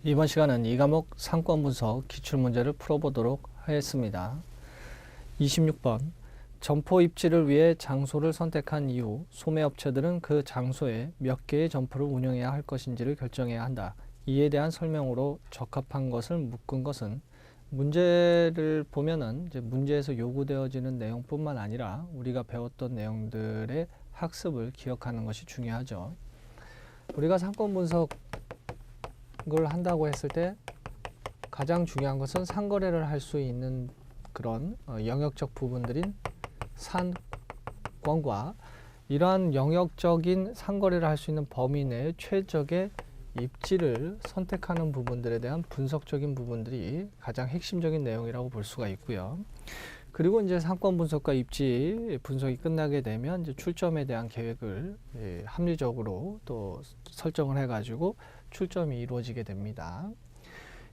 이번 시간은 이 과목 상권 분석 기출문제를 풀어보도록 하겠습니다. 26번 점포 입지를 위해 장소를 선택한 이후 소매업체들은 그 장소에 몇 개의 점포를 운영해야 할 것인지를 결정해야 한다. 이에 대한 설명으로 적합한 것을 묶은 것은 문제를 보면은 이제 문제에서 요구되어지는 내용뿐만 아니라 우리가 배웠던 내용들의 학습을 기억하는 것이 중요하죠. 우리가 상권 분석 을 한다고 했을 때 가장 중요한 것은 상거래를 할 수 있는 그런 영역적 부분들인 산권과 이러한 영역적인 상거래를 할 수 있는 범위 내의 최적의 입지를 선택하는 부분들에 대한 분석적인 부분들이 가장 핵심적인 내용이라고 볼 수가 있고요. 그리고 이제 상권 분석과 입지 분석이 끝나게 되면 이제 출점에 대한 계획을 합리적으로 또 설정을 해가지고 출점이 이루어지게 됩니다.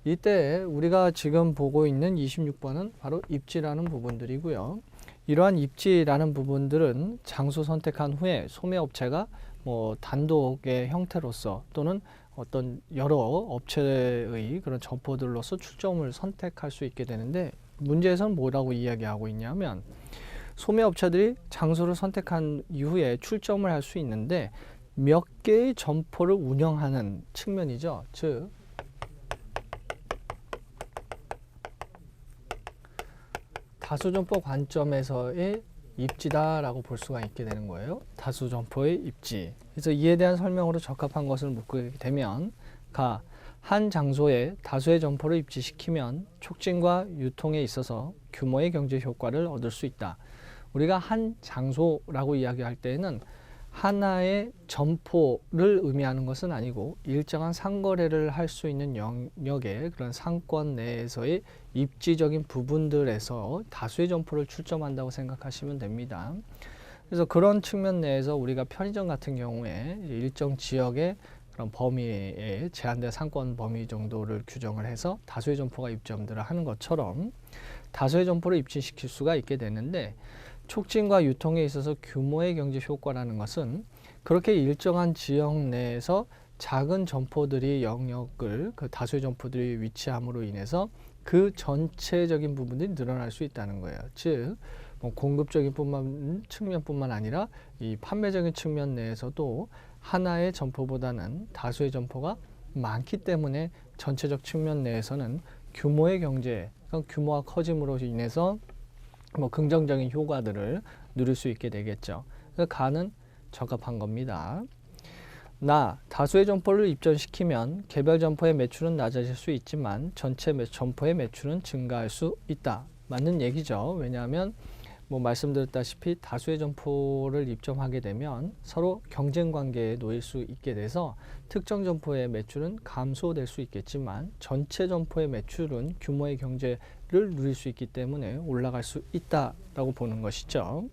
이때 우리가 지금 보고 있는 26번은 바로 입지라는 부분들이고요. 이러한 입지라는 부분들은 장소 선택한 후에 소매업체가 뭐 단독의 형태로서 또는 어떤 여러 업체의 그런 점포들로서 출점을 선택할 수 있게 되는데, 문제에서는 뭐라고 이야기하고 있냐면 소매업체들이 장소를 선택한 이후에 출점을 할 수 있는데 몇 개의 점포를 운영하는 측면이죠. 즉 다수점포 관점에서의 입지다라고 볼 수가 있게 되는 거예요. 다수점포의 입지. 그래서 이에 대한 설명으로 적합한 것을 묻게 되면 한 장소에 다수의 점포를 입지시키면 촉진과 유통에 있어서 규모의 경제 효과를 얻을 수 있다. 우리가 한 장소라고 이야기할 때에는 하나의 점포를 의미하는 것은 아니고 일정한 상거래를 할 수 있는 영역의 그런 상권 내에서의 입지적인 부분들에서 다수의 점포를 출점한다고 생각하시면 됩니다. 그래서 그런 측면 내에서 우리가 편의점 같은 경우에 일정 지역의 그런 범위에 제한된 상권 범위 정도를 규정을 해서 다수의 점포가 입점들을 하는 것처럼 다수의 점포를 입지시킬 수가 있게 되는데, 촉진과 유통에 있어서 규모의 경제 효과라는 것은 그렇게 일정한 지역 내에서 작은 점포들이 영역을 그 다수의 점포들이 위치함으로 인해서 그 전체적인 부분들이 늘어날 수 있다는 거예요. 즉 뭐 공급적인 측면뿐만 아니라 이 판매적인 측면 내에서도 하나의 점포보다는 다수의 점포가 많기 때문에 전체적 측면 내에서는 규모의 경제, 그러니까 규모가 커짐으로 인해서 뭐 긍정적인 효과들을 누릴 수 있게 되겠죠. 그래서 가는 적합한 겁니다. 다수의 점포를 입점시키면 개별 점포의 매출은 낮아질 수 있지만 전체 점포의 매출은 증가할 수 있다. 맞는 얘기죠. 왜냐하면 뭐 말씀드렸다시피 다수의 점포를 입점하게 되면 서로 경쟁 관계에 놓일 수 있게 돼서 특정 점포의 매출은 감소될 수 있겠지만 전체 점포의 매출은 규모의 경제를 누릴 수 있기 때문에 올라갈 수 있다라고 보는 것이죠.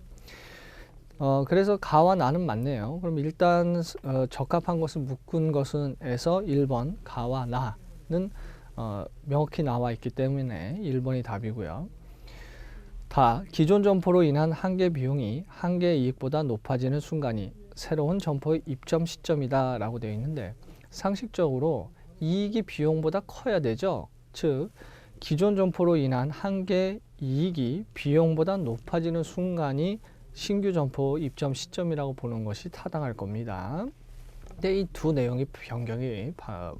그래서 가와 나는 맞네요. 그럼 일단 적합한 것을 묶은 것은에서 1번 가와 나는 명확히 나와 있기 때문에 1번이 답이고요. 기존 점포로 인한 한계 비용이 한계 이익보다 높아지는 순간이 새로운 점포의 입점 시점이다 라고 되어 있는데, 상식적으로 이익이 비용보다 커야 되죠. 즉 기존 점포로 인한 한계 이익이 비용보다 높아지는 순간이 신규 점포 입점 시점이라고 보는 것이 타당할 겁니다. 근데 이 두 내용이 변경이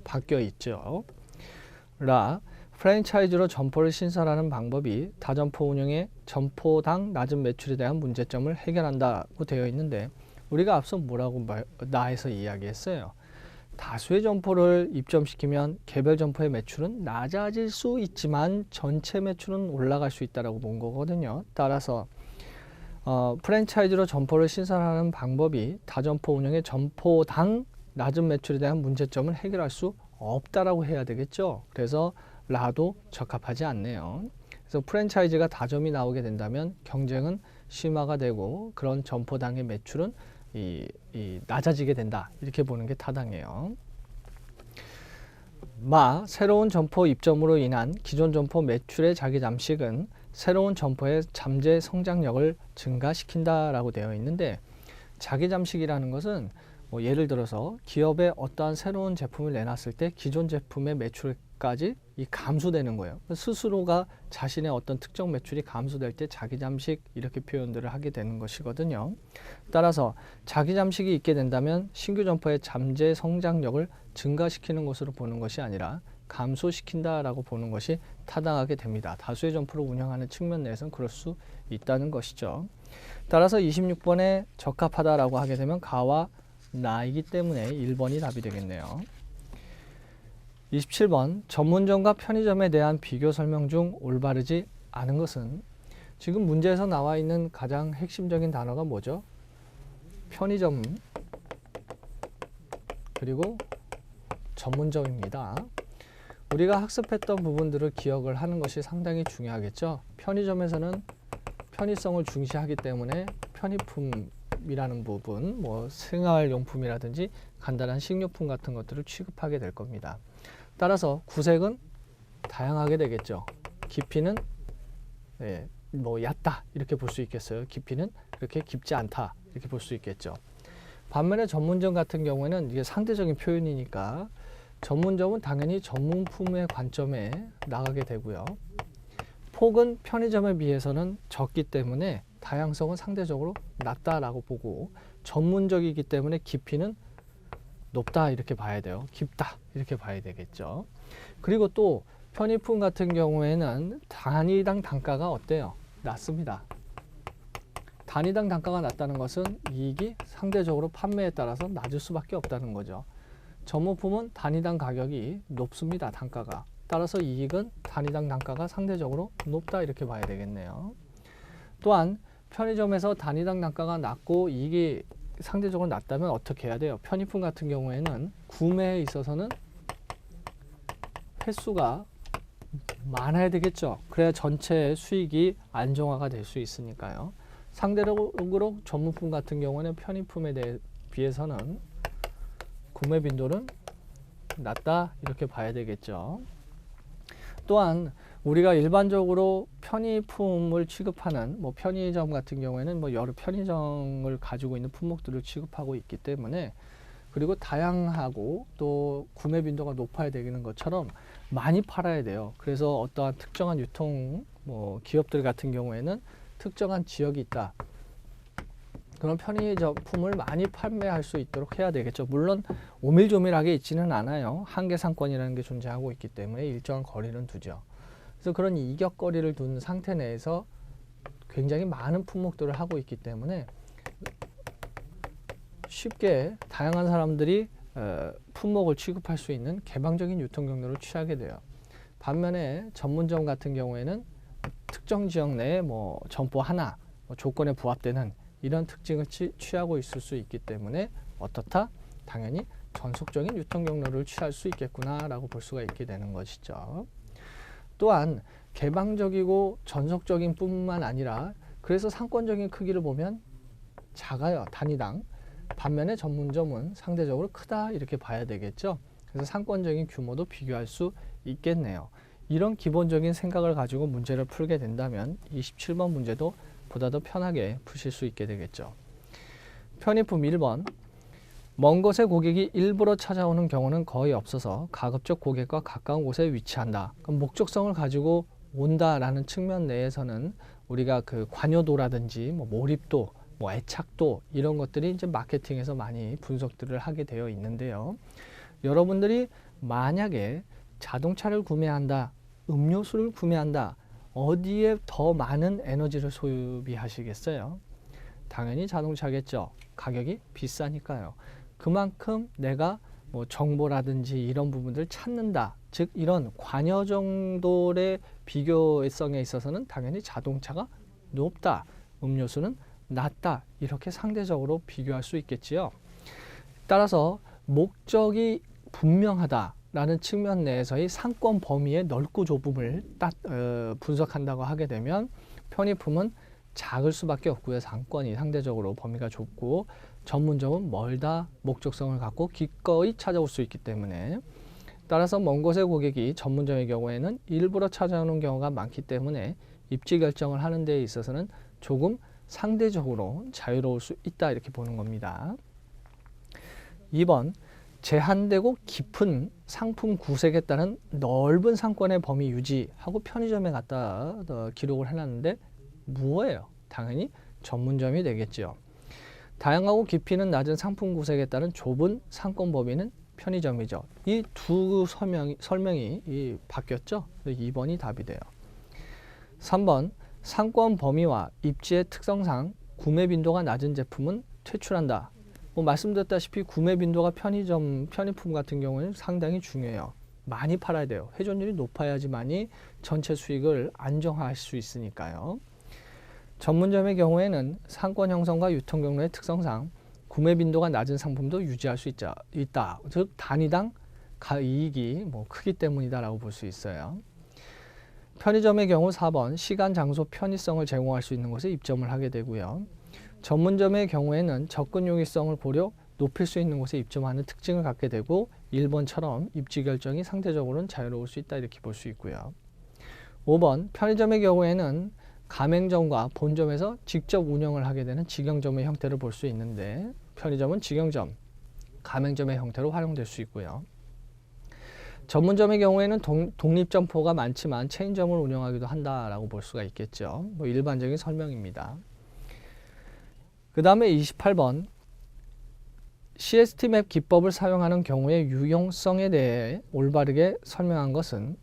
바뀌어 있죠. 프랜차이즈로 점포를 신설하는 방법이 다점포 운영의 점포당 낮은 매출에 대한 문제점을 해결한다고 되어 있는데, 우리가 앞서 뭐라고 나에서 이야기했어요. 다수의 점포를 입점시키면 개별 점포의 매출은 낮아질 수 있지만 전체 매출은 올라갈 수 있다고 본 거거든요. 따라서 프랜차이즈로 점포를 신설하는 방법이 다점포 운영의 점포당 낮은 매출에 대한 문제점을 해결할 수 없다라고 해야 되겠죠. 그래서 라도 적합하지 않네요. 그래서 프랜차이즈가 다점이 나오게 된다면 경쟁은 심화가 되고 그런 점포당의 매출은 낮아지게 된다, 이렇게 보는 게 타당해요. 새로운 점포 입점으로 인한 기존 점포 매출의 자기 잠식은 새로운 점포의 잠재 성장력을 증가시킨다라고 되어 있는데, 자기 잠식이라는 것은 예를 들어서 기업에 어떠한 새로운 제품을 내놨을 때 기존 제품의 매출까지 감소되는 거예요. 스스로가 자신의 어떤 특정 매출이 감소될 때 자기 잠식 이렇게 표현들을 하게 되는 것이거든요. 따라서 자기 잠식이 있게 된다면 신규 점포의 잠재 성장력을 증가시키는 것으로 보는 것이 아니라 감소시킨다라고 보는 것이 타당하게 됩니다. 다수의 점포를 운영하는 측면 내에서는 그럴 수 있다는 것이죠. 따라서 26번에 적합하다라고 하게 되면 가와 나이기 때문에 1번이 답이 되겠네요. 27번 전문점과 편의점에 대한 비교 설명 중 올바르지 않은 것은 지금 문제에서 나와 있는 가장 핵심적인 단어가 뭐죠? 편의점 그리고 전문점입니다. 우리가 학습했던 부분들을 기억을 하는 것이 상당히 중요하겠죠. 편의점에서는 편의성을 중시하기 때문에 편의품이라는 부분, 생활용품이라든지 간단한 식료품 같은 것들을 취급하게 될 겁니다. 따라서 구색은 다양하게 되겠죠. 깊이는 얕다 이렇게 볼 수 있겠어요. 깊이는 그렇게 깊지 않다 이렇게 볼 수 있겠죠. 반면에 전문점 같은 경우에는 이게 상대적인 표현이니까 전문점은 당연히 전문품의 관점에 나가게 되고요. 폭은 편의점에 비해서는 적기 때문에 다양성은 상대적으로 낮다라고 보고 전문적이기 때문에 깊이는 높다 이렇게 봐야 돼요. 깊다 이렇게 봐야 되겠죠. 그리고 또 편의품 같은 경우에는 단위당 단가가 어때요? 낮습니다. 단위당 단가가 낮다는 것은 이익이 상대적으로 판매에 따라서 낮을 수밖에 없다는 거죠. 전문품은 단위당 가격이 높습니다. 단가가. 따라서 이익은 단위당 단가가 상대적으로 높다 이렇게 봐야 되겠네요. 또한 편의점에서 단위당 단가가 낮고 이익이 상대적으로 낮다면 어떻게 해야 돼요? 편의품 같은 경우에는 구매에 있어서는 횟수가 많아야 되겠죠. 그래야 전체 수익이 안정화가 될 수 있으니까요. 상대적으로 전문품 같은 경우는 편의품에 비해서는 구매 빈도는 낮다 이렇게 봐야 되겠죠. 또한 우리가 일반적으로 편의품을 취급하는 편의점 같은 경우에는 여러 편의점을 가지고 있는 품목들을 취급하고 있기 때문에 그리고 다양하고 또 구매 빈도가 높아야 되는 것처럼 많이 팔아야 돼요. 그래서 어떠한 특정한 유통 기업들 같은 경우에는 특정한 지역이 있다. 그런 편의점품을 많이 판매할 수 있도록 해야 되겠죠. 물론 오밀조밀하게 있지는 않아요. 한계상권이라는 게 존재하고 있기 때문에 일정한 거리는 두죠. 그래서 그런 이격거리를 둔 상태 내에서 굉장히 많은 품목들을 하고 있기 때문에 쉽게 다양한 사람들이 품목을 취급할 수 있는 개방적인 유통 경로를 취하게 돼요. 반면에 전문점 같은 경우에는 특정 지역 내에 점포 하나 조건에 부합되는 이런 특징을 취하고 있을 수 있기 때문에 어떻다? 당연히 전속적인 유통 경로를 취할 수 있겠구나라고 볼 수가 있게 되는 것이죠. 또한 개방적이고 전속적인 뿐만 아니라 그래서 상권적인 크기를 보면 작아요. 단위당. 반면에 전문점은 상대적으로 크다 이렇게 봐야 되겠죠. 그래서 상권적인 규모도 비교할 수 있겠네요. 이런 기본적인 생각을 가지고 문제를 풀게 된다면 27번 문제도 보다 더 편하게 푸실 수 있게 되겠죠. 편의품 1번 먼 곳에 고객이 일부러 찾아오는 경우는 거의 없어서 가급적 고객과 가까운 곳에 위치한다. 그럼 목적성을 가지고 온다라는 측면 내에서는 우리가 그 관여도라든지 몰입도, 애착도 이런 것들이 이제 마케팅에서 많이 분석들을 하게 되어 있는데요. 여러분들이 만약에 자동차를 구매한다, 음료수를 구매한다, 어디에 더 많은 에너지를 소비하시겠어요? 당연히 자동차겠죠. 가격이 비싸니까요. 그만큼 내가 정보라든지 이런 부분들을 찾는다. 즉 이런 관여 정도의 비교성에 있어서는 당연히 자동차가 높다. 음료수는 낮다. 이렇게 상대적으로 비교할 수 있겠지요. 따라서 목적이 분명하다. 라는 측면 내에서의 상권 범위의 넓고 좁음을 분석한다고 하게 되면 편의품은 작을 수밖에 없고요. 상권이 상대적으로 범위가 좁고 전문점은 멀다 목적성을 갖고 기꺼이 찾아올 수 있기 때문에 따라서 먼 곳의 고객이 전문점의 경우에는 일부러 찾아오는 경우가 많기 때문에 입지 결정을 하는 데 있어서는 조금 상대적으로 자유로울 수 있다 이렇게 보는 겁니다. 2번 제한되고 깊은 상품 구색에 따른 넓은 상권의 범위 유지하고 편의점에 갖다 기록을 해놨는데 뭐예요? 당연히 전문점이 되겠죠. 다양하고 깊이는 낮은 상품 구색에 따른 좁은 상권 범위는 편의점이죠. 이 두 설명이 바뀌었죠. 2번이 답이 돼요. 3번 상권 범위와 입지의 특성상 구매 빈도가 낮은 제품은 퇴출한다. 말씀드렸다시피 구매 빈도가 편의품 같은 경우는 상당히 중요해요. 많이 팔아야 돼요. 회전율이 높아야지만이 전체 수익을 안정화할 수 있으니까요. 전문점의 경우에는 상권 형성과 유통 경로의 특성상 구매 빈도가 낮은 상품도 유지할 수 있다. 즉 단위당 이익이 크기 때문이다라고 볼 수 있어요. 편의점의 경우 4번 시간, 장소, 편의성을 제공할 수 있는 곳에 입점을 하게 되고요. 전문점의 경우에는 접근 용이성을 고려 높일 수 있는 곳에 입점하는 특징을 갖게 되고 1번처럼 입지 결정이 상대적으로는 자유로울 수 있다 이렇게 볼 수 있고요. 5번 편의점의 경우에는 가맹점과 본점에서 직접 운영을 하게 되는 직영점의 형태를 볼 수 있는데 편의점은 직영점, 가맹점의 형태로 활용될 수 있고요. 전문점의 경우에는 독립점포가 많지만 체인점을 운영하기도 한다라고 볼 수가 있겠죠. 일반적인 설명입니다. 그 다음에 28번 CST맵 기법을 사용하는 경우의 유용성에 대해 올바르게 설명한 것은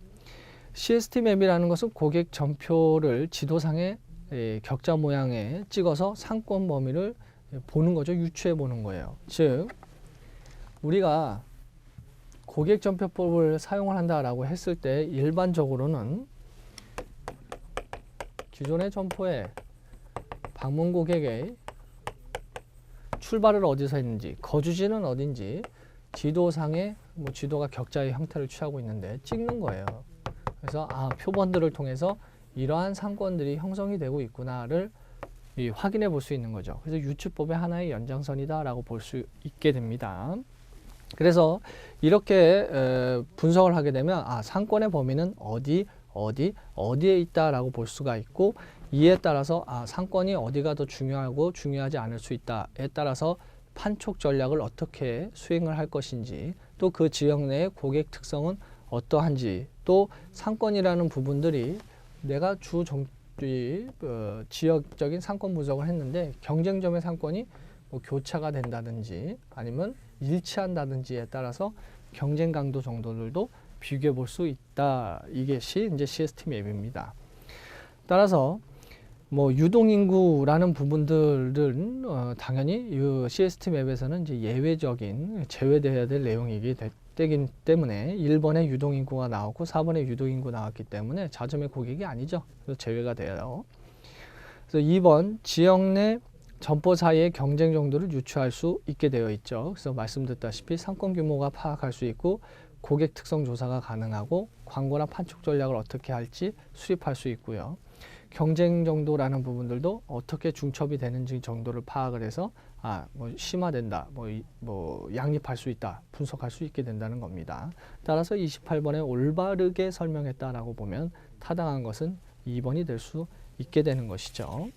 CST맵이라는 것은 고객 점표를 지도상의 격자 모양에 찍어서 상권 범위를 보는 거죠. 유추해 보는 거예요. 즉 우리가 고객 점표법을 사용을 한다라고 했을 때 일반적으로는 기존의 점포에 방문 고객의 출발을 어디서 했는지, 거주지는 어딘지, 지도상에 지도가 격자의 형태를 취하고 있는데 찍는 거예요. 그래서 표본들을 통해서 이러한 상권들이 형성이 되고 있구나를 확인해 볼 수 있는 거죠. 그래서 유추법의 하나의 연장선이다라고 볼 수 있게 됩니다. 그래서 이렇게 분석을 하게 되면 상권의 범위는 어디에 있다라고 볼 수가 있고 이에 따라서 상권이 어디가 더 중요하고 중요하지 않을 수 있다에 따라서 판촉 전략을 어떻게 수행을 할 것인지 또 그 지역 내의 고객 특성은 어떠한지 또 상권이라는 부분들이 내가 지역적인 상권 분석을 했는데 경쟁점의 상권이 교차가 된다든지 아니면 일치한다든지에 따라서 경쟁 강도 정도들도 비교해 볼 수 있다. 이것이 이제 CST맵입니다. 따라서 유동인구라는 부분들은 당연히 이 CST맵에서는 이제 예외적인 제외되어야 될 내용이기 때문에 1번에 유동인구가 나왔고 4번에 유동인구 나왔기 때문에 자점의 고객이 아니죠. 그래서 제외가 돼요. 그래서 2번 지역 내 점포 사이의 경쟁 정도를 유추할 수 있게 되어 있죠. 그래서 말씀드렸다시피 상권 규모가 파악할 수 있고 고객 특성 조사가 가능하고 광고나 판촉 전략을 어떻게 할지 수립할 수 있고요. 경쟁 정도라는 부분들도 어떻게 중첩이 되는지 정도를 파악을 해서 심화된다, 양립할 수 있다, 분석할 수 있게 된다는 겁니다. 따라서 28번에 올바르게 설명했다라고 보면 타당한 것은 2번이 될 수 있게 되는 것이죠.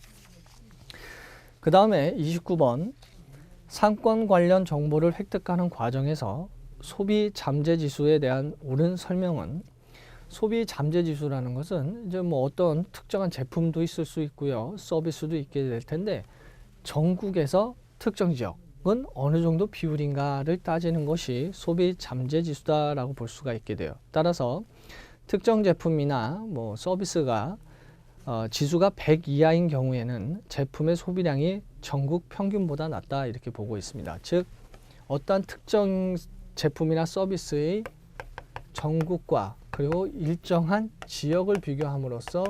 그 다음에 29번 상권 관련 정보를 획득하는 과정에서 소비 잠재 지수에 대한 옳은 설명은 소비 잠재 지수라는 것은 이제 어떤 특정한 제품도 있을 수 있고요. 서비스도 있게 될 텐데 전국에서 특정 지역은 어느 정도 비율인가를 따지는 것이 소비 잠재 지수다라고 볼 수가 있게 돼요. 따라서 특정 제품이나 서비스가 지수가 100 이하인 경우에는 제품의 소비량이 전국 평균보다 낮다 이렇게 보고 있습니다. 즉 어떠한 특정 제품이나 서비스의 전국과 그리고 일정한 지역을 비교함으로써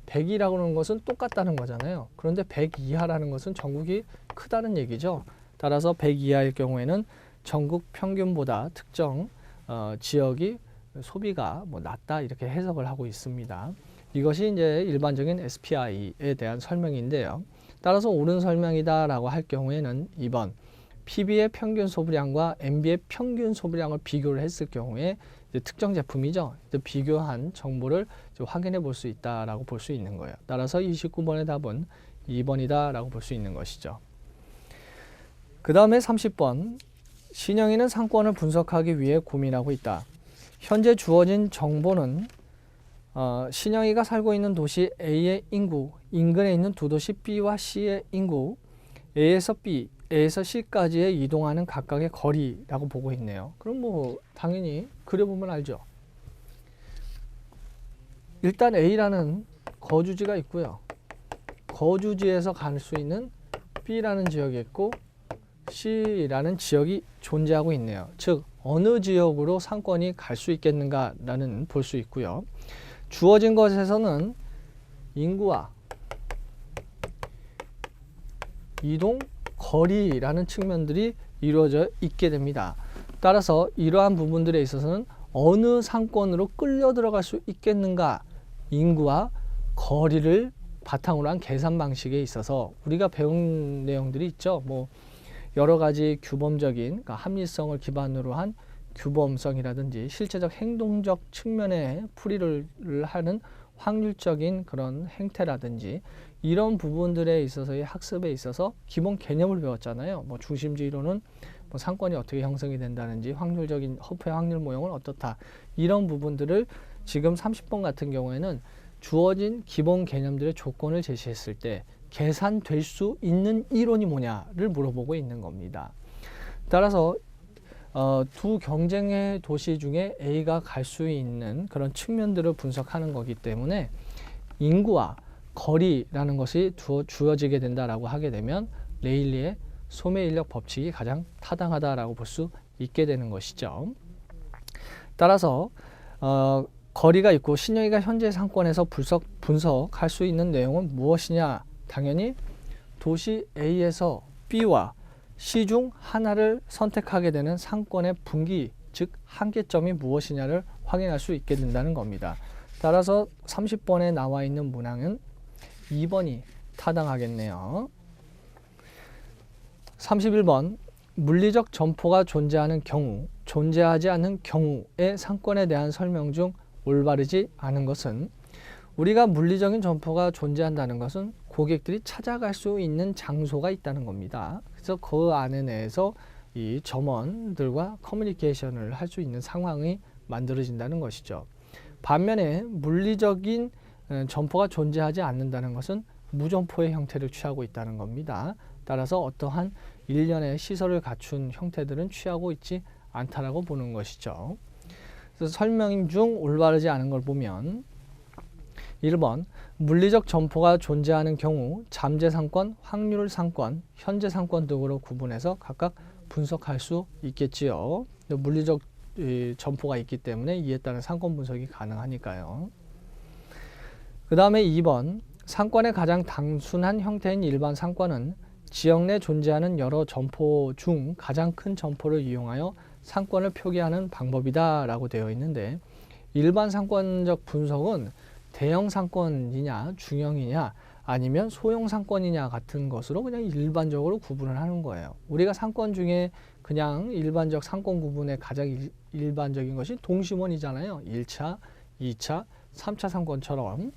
100이라고 하는 것은 똑같다는 거잖아요. 그런데 100 이하라는 것은 전국이 크다는 얘기죠. 따라서 100 이하일 경우에는 전국 평균보다 특정 지역이 소비가 낮다 이렇게 해석을 하고 있습니다. 이것이 이제 일반적인 SPI에 대한 설명인데요. 따라서 옳은 설명이다라고 할 경우에는 2번 PB의 평균 소비량과 MB의 평균 소비량을 비교를 했을 경우에 특정 제품이죠. 비교한 정보를 확인해 볼 수 있다라고 볼 수 있는 거예요. 따라서 29번의 답은 2번이다라고 볼 수 있는 것이죠. 그 다음에 30번 신영이는 상권을 분석하기 위해 고민하고 있다. 현재 주어진 정보는 신영이가 살고 있는 도시 A의 인구, 인근에 있는 두 도시 B와 C의 인구, A에서 B, A에서 C까지의 이동하는 각각의 거리라고 보고 있네요. 그럼 뭐 당연히 그려보면 알죠. 일단 A라는 거주지가 있고요. 거주지에서 갈 수 있는 B라는 지역이 있고 C라는 지역이 존재하고 있네요. 즉 어느 지역으로 상권이 갈 수 있겠는가라는 볼 수 있고요. 주어진 것에서는 인구와 이동 거리라는 측면들이 이루어져 있게 됩니다. 따라서 이러한 부분들에 있어서는 어느 상권으로 끌려 들어갈 수 있겠는가, 인구와 거리를 바탕으로 한 계산 방식에 있어서 우리가 배운 내용들이 있죠. 뭐 여러 가지 규범적인, 그러니까 합리성을 기반으로 한 규범성이라든지 실제적 행동적 측면에 풀이를 하는 확률적인 그런 행태라든지 이런 부분들에 있어서의 학습에 있어서 기본 개념을 배웠잖아요. 뭐 중심지 이론은 뭐 상권이 어떻게 형성이 된다는지, 확률적인 허프의 확률 모형은 어떻다, 이런 부분들을 지금 30번 같은 경우에는 주어진 기본 개념들의 조건을 제시했을 때 계산될 수 있는 이론이 뭐냐를 물어보고 있는 겁니다. 따라서 두 경쟁의 도시 중에 A가 갈 수 있는 그런 측면들을 분석하는 거기 때문에 인구와 거리라는 것이 주어지게 된다라고 하게 되면 레일리의 소매인력 법칙이 가장 타당하다라고 볼 수 있게 되는 것이죠. 따라서 거리가 있고 신영이가 현재 상권에서 분석할 수 있는 내용은 무엇이냐? 당연히 도시 A에서 B와 C 중 하나를 선택하게 되는 상권의 분기, 즉 한계점이 무엇이냐를 확인할 수 있게 된다는 겁니다. 따라서 30번에 나와 있는 문항은 2번이 타당하겠네요. 31번 물리적 점포가 존재하는 경우, 존재하지 않는 경우의 상권에 대한 설명 중 올바르지 않은 것은, 우리가 물리적인 점포가 존재한다는 것은 고객들이 찾아갈 수 있는 장소가 있다는 겁니다. 그래서 그 안에 내에서 이 점원들과 커뮤니케이션을 할 수 있는 상황이 만들어진다는 것이죠. 반면에 물리적인 점포가 존재하지 않는다는 것은 무점포의 형태를 취하고 있다는 겁니다. 따라서 어떠한 일련의 시설을 갖춘 형태들은 취하고 있지 않다라고 보는 것이죠. 그래서 설명 중 올바르지 않은 걸 보면 1번 물리적 점포가 존재하는 경우 잠재상권, 확률상권, 현재상권 등으로 구분해서 각각 분석할 수 있겠지요. 물리적 점포가 있기 때문에 이에 따른 상권 분석이 가능하니까요. 그 다음에 2번 상권의 가장 단순한 형태인 일반 상권은 지역 내 존재하는 여러 점포 중 가장 큰 점포를 이용하여 상권을 표기하는 방법이다 라고 되어 있는데, 일반 상권적 분석은 대형 상권이냐 중형이냐 아니면 소형 상권이냐 같은 것으로 그냥 일반적으로 구분을 하는 거예요. 우리가 상권 중에 그냥 일반적 상권 구분의 가장 일반적인 것이 동심원이잖아요. 1차, 2차, 3차 상권처럼.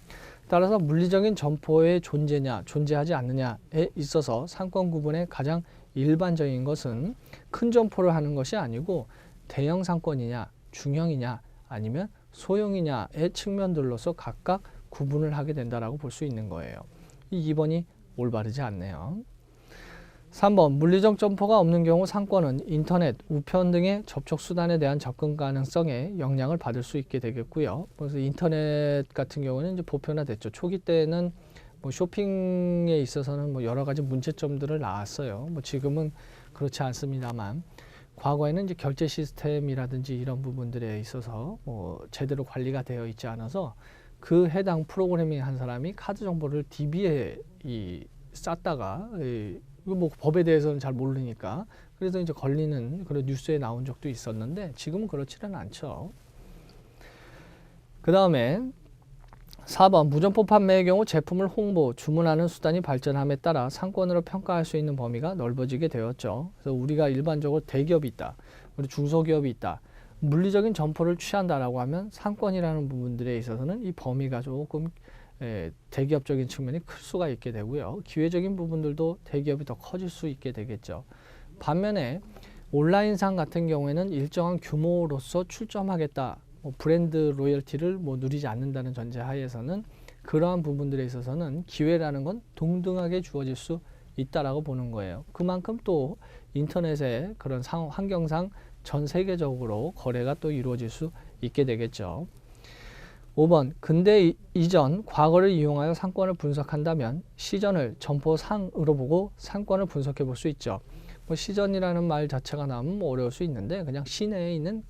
따라서 물리적인 점포의 존재냐 존재하지 않느냐에 있어서 상권 구분의 가장 일반적인 것은 큰 점포를 하는 것이 아니고 대형 상권이냐 중형이냐 아니면 소형이냐의 측면들로서 각각 구분을 하게 된다라고 볼 수 있는 거예요. 이 2번이 올바르지 않네요. 3번 물리적 점포가 없는 경우 상권은 인터넷, 우편 등의 접촉 수단에 대한 접근 가능성에 영향을 받을 수 있게 되겠고요. 그래서 인터넷 같은 경우는 이제 보편화됐죠. 초기 때는 뭐 쇼핑에 있어서는 뭐 여러 가지 문제점들을 낳았어요. 뭐 지금은 그렇지 않습니다만 과거에는 이제 결제 시스템이라든지 이런 부분들에 있어서 뭐 제대로 관리가 되어 있지 않아서 그 해당 프로그래밍 한 사람이 카드 정보를 DB에 쌌다가 뭐 법에 대해서는 잘 모르니까 그래서 이제 걸리는 그런 뉴스에 나온 적도 있었는데 지금은 그렇지는 않죠. 그 다음에 4번 무점포 판매의 경우 제품을 홍보, 주문하는 수단이 발전함에 따라 상권으로 평가할 수 있는 범위가 넓어지게 되었죠. 그래서 우리가 일반적으로 대기업이 있다, 우리 중소기업이 있다, 물리적인 점포를 취한다라고 하면 상권이라는 부분들에 있어서는 이 범위가 조금 대기업적인 측면이 클 수가 있게 되고요. 기회적인 부분들도 대기업이 더 커질 수 있게 되겠죠. 반면에 온라인상 같은 경우에는 일정한 규모로서 출점하겠다. 브랜드 로열티를 누리지 않는다는 전제 하에서는 그러한 부분들에 있어서는 기회라는 건 동등하게 주어질 수 있다라고 보는 거예요. 그만큼 또 인터넷의 그런 환경상 전 세계적으로 거래가 또 이루어질 수 있게 되겠죠. 5번, 근대 이전 과거를 이용하여 상권을 분석한다면 시전을 점포상으로 보고 상권을 분석해 볼 수 있죠. 시전이라는 말 자체가 나오면 어려울 수 있는데 그냥 시내에 있는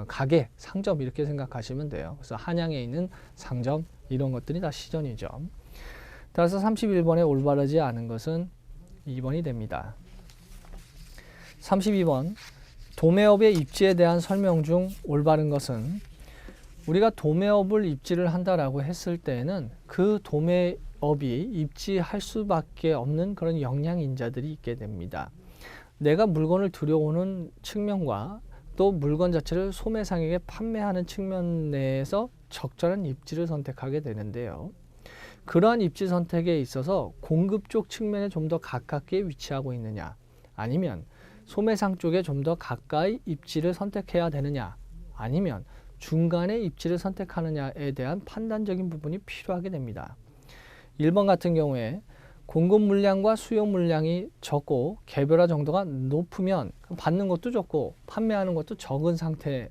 가게, 상점 이렇게 생각하시면 돼요. 그래서 한양에 있는 상점 이런 것들이 다 시전이죠. 따라서 31번에 올바르지 않은 것은 2번이 됩니다. 32번, 도매업의 입지에 대한 설명 중 올바른 것은 우리가 도매업을 입지를 한다라고 했을 때는 그 도매업이 입지할 수밖에 없는 그런 역량인자들이 있게 됩니다. 내가 물건을 들여오는 측면과 또 물건 자체를 소매상에게 판매하는 측면 내에서 적절한 입지를 선택하게 되는데요. 그러한 입지 선택에 있어서 공급 쪽 측면에 좀 더 가깝게 위치하고 있느냐, 아니면 소매상 쪽에 좀 더 가까이 입지를 선택해야 되느냐, 아니면 중간에 입지를 선택하느냐에 대한 판단적인 부분이 필요하게 됩니다. 1번 같은 경우에 공급 물량과 수요 물량이 적고 개별화 정도가 높으면 받는 것도 적고 판매하는 것도 적은 상태,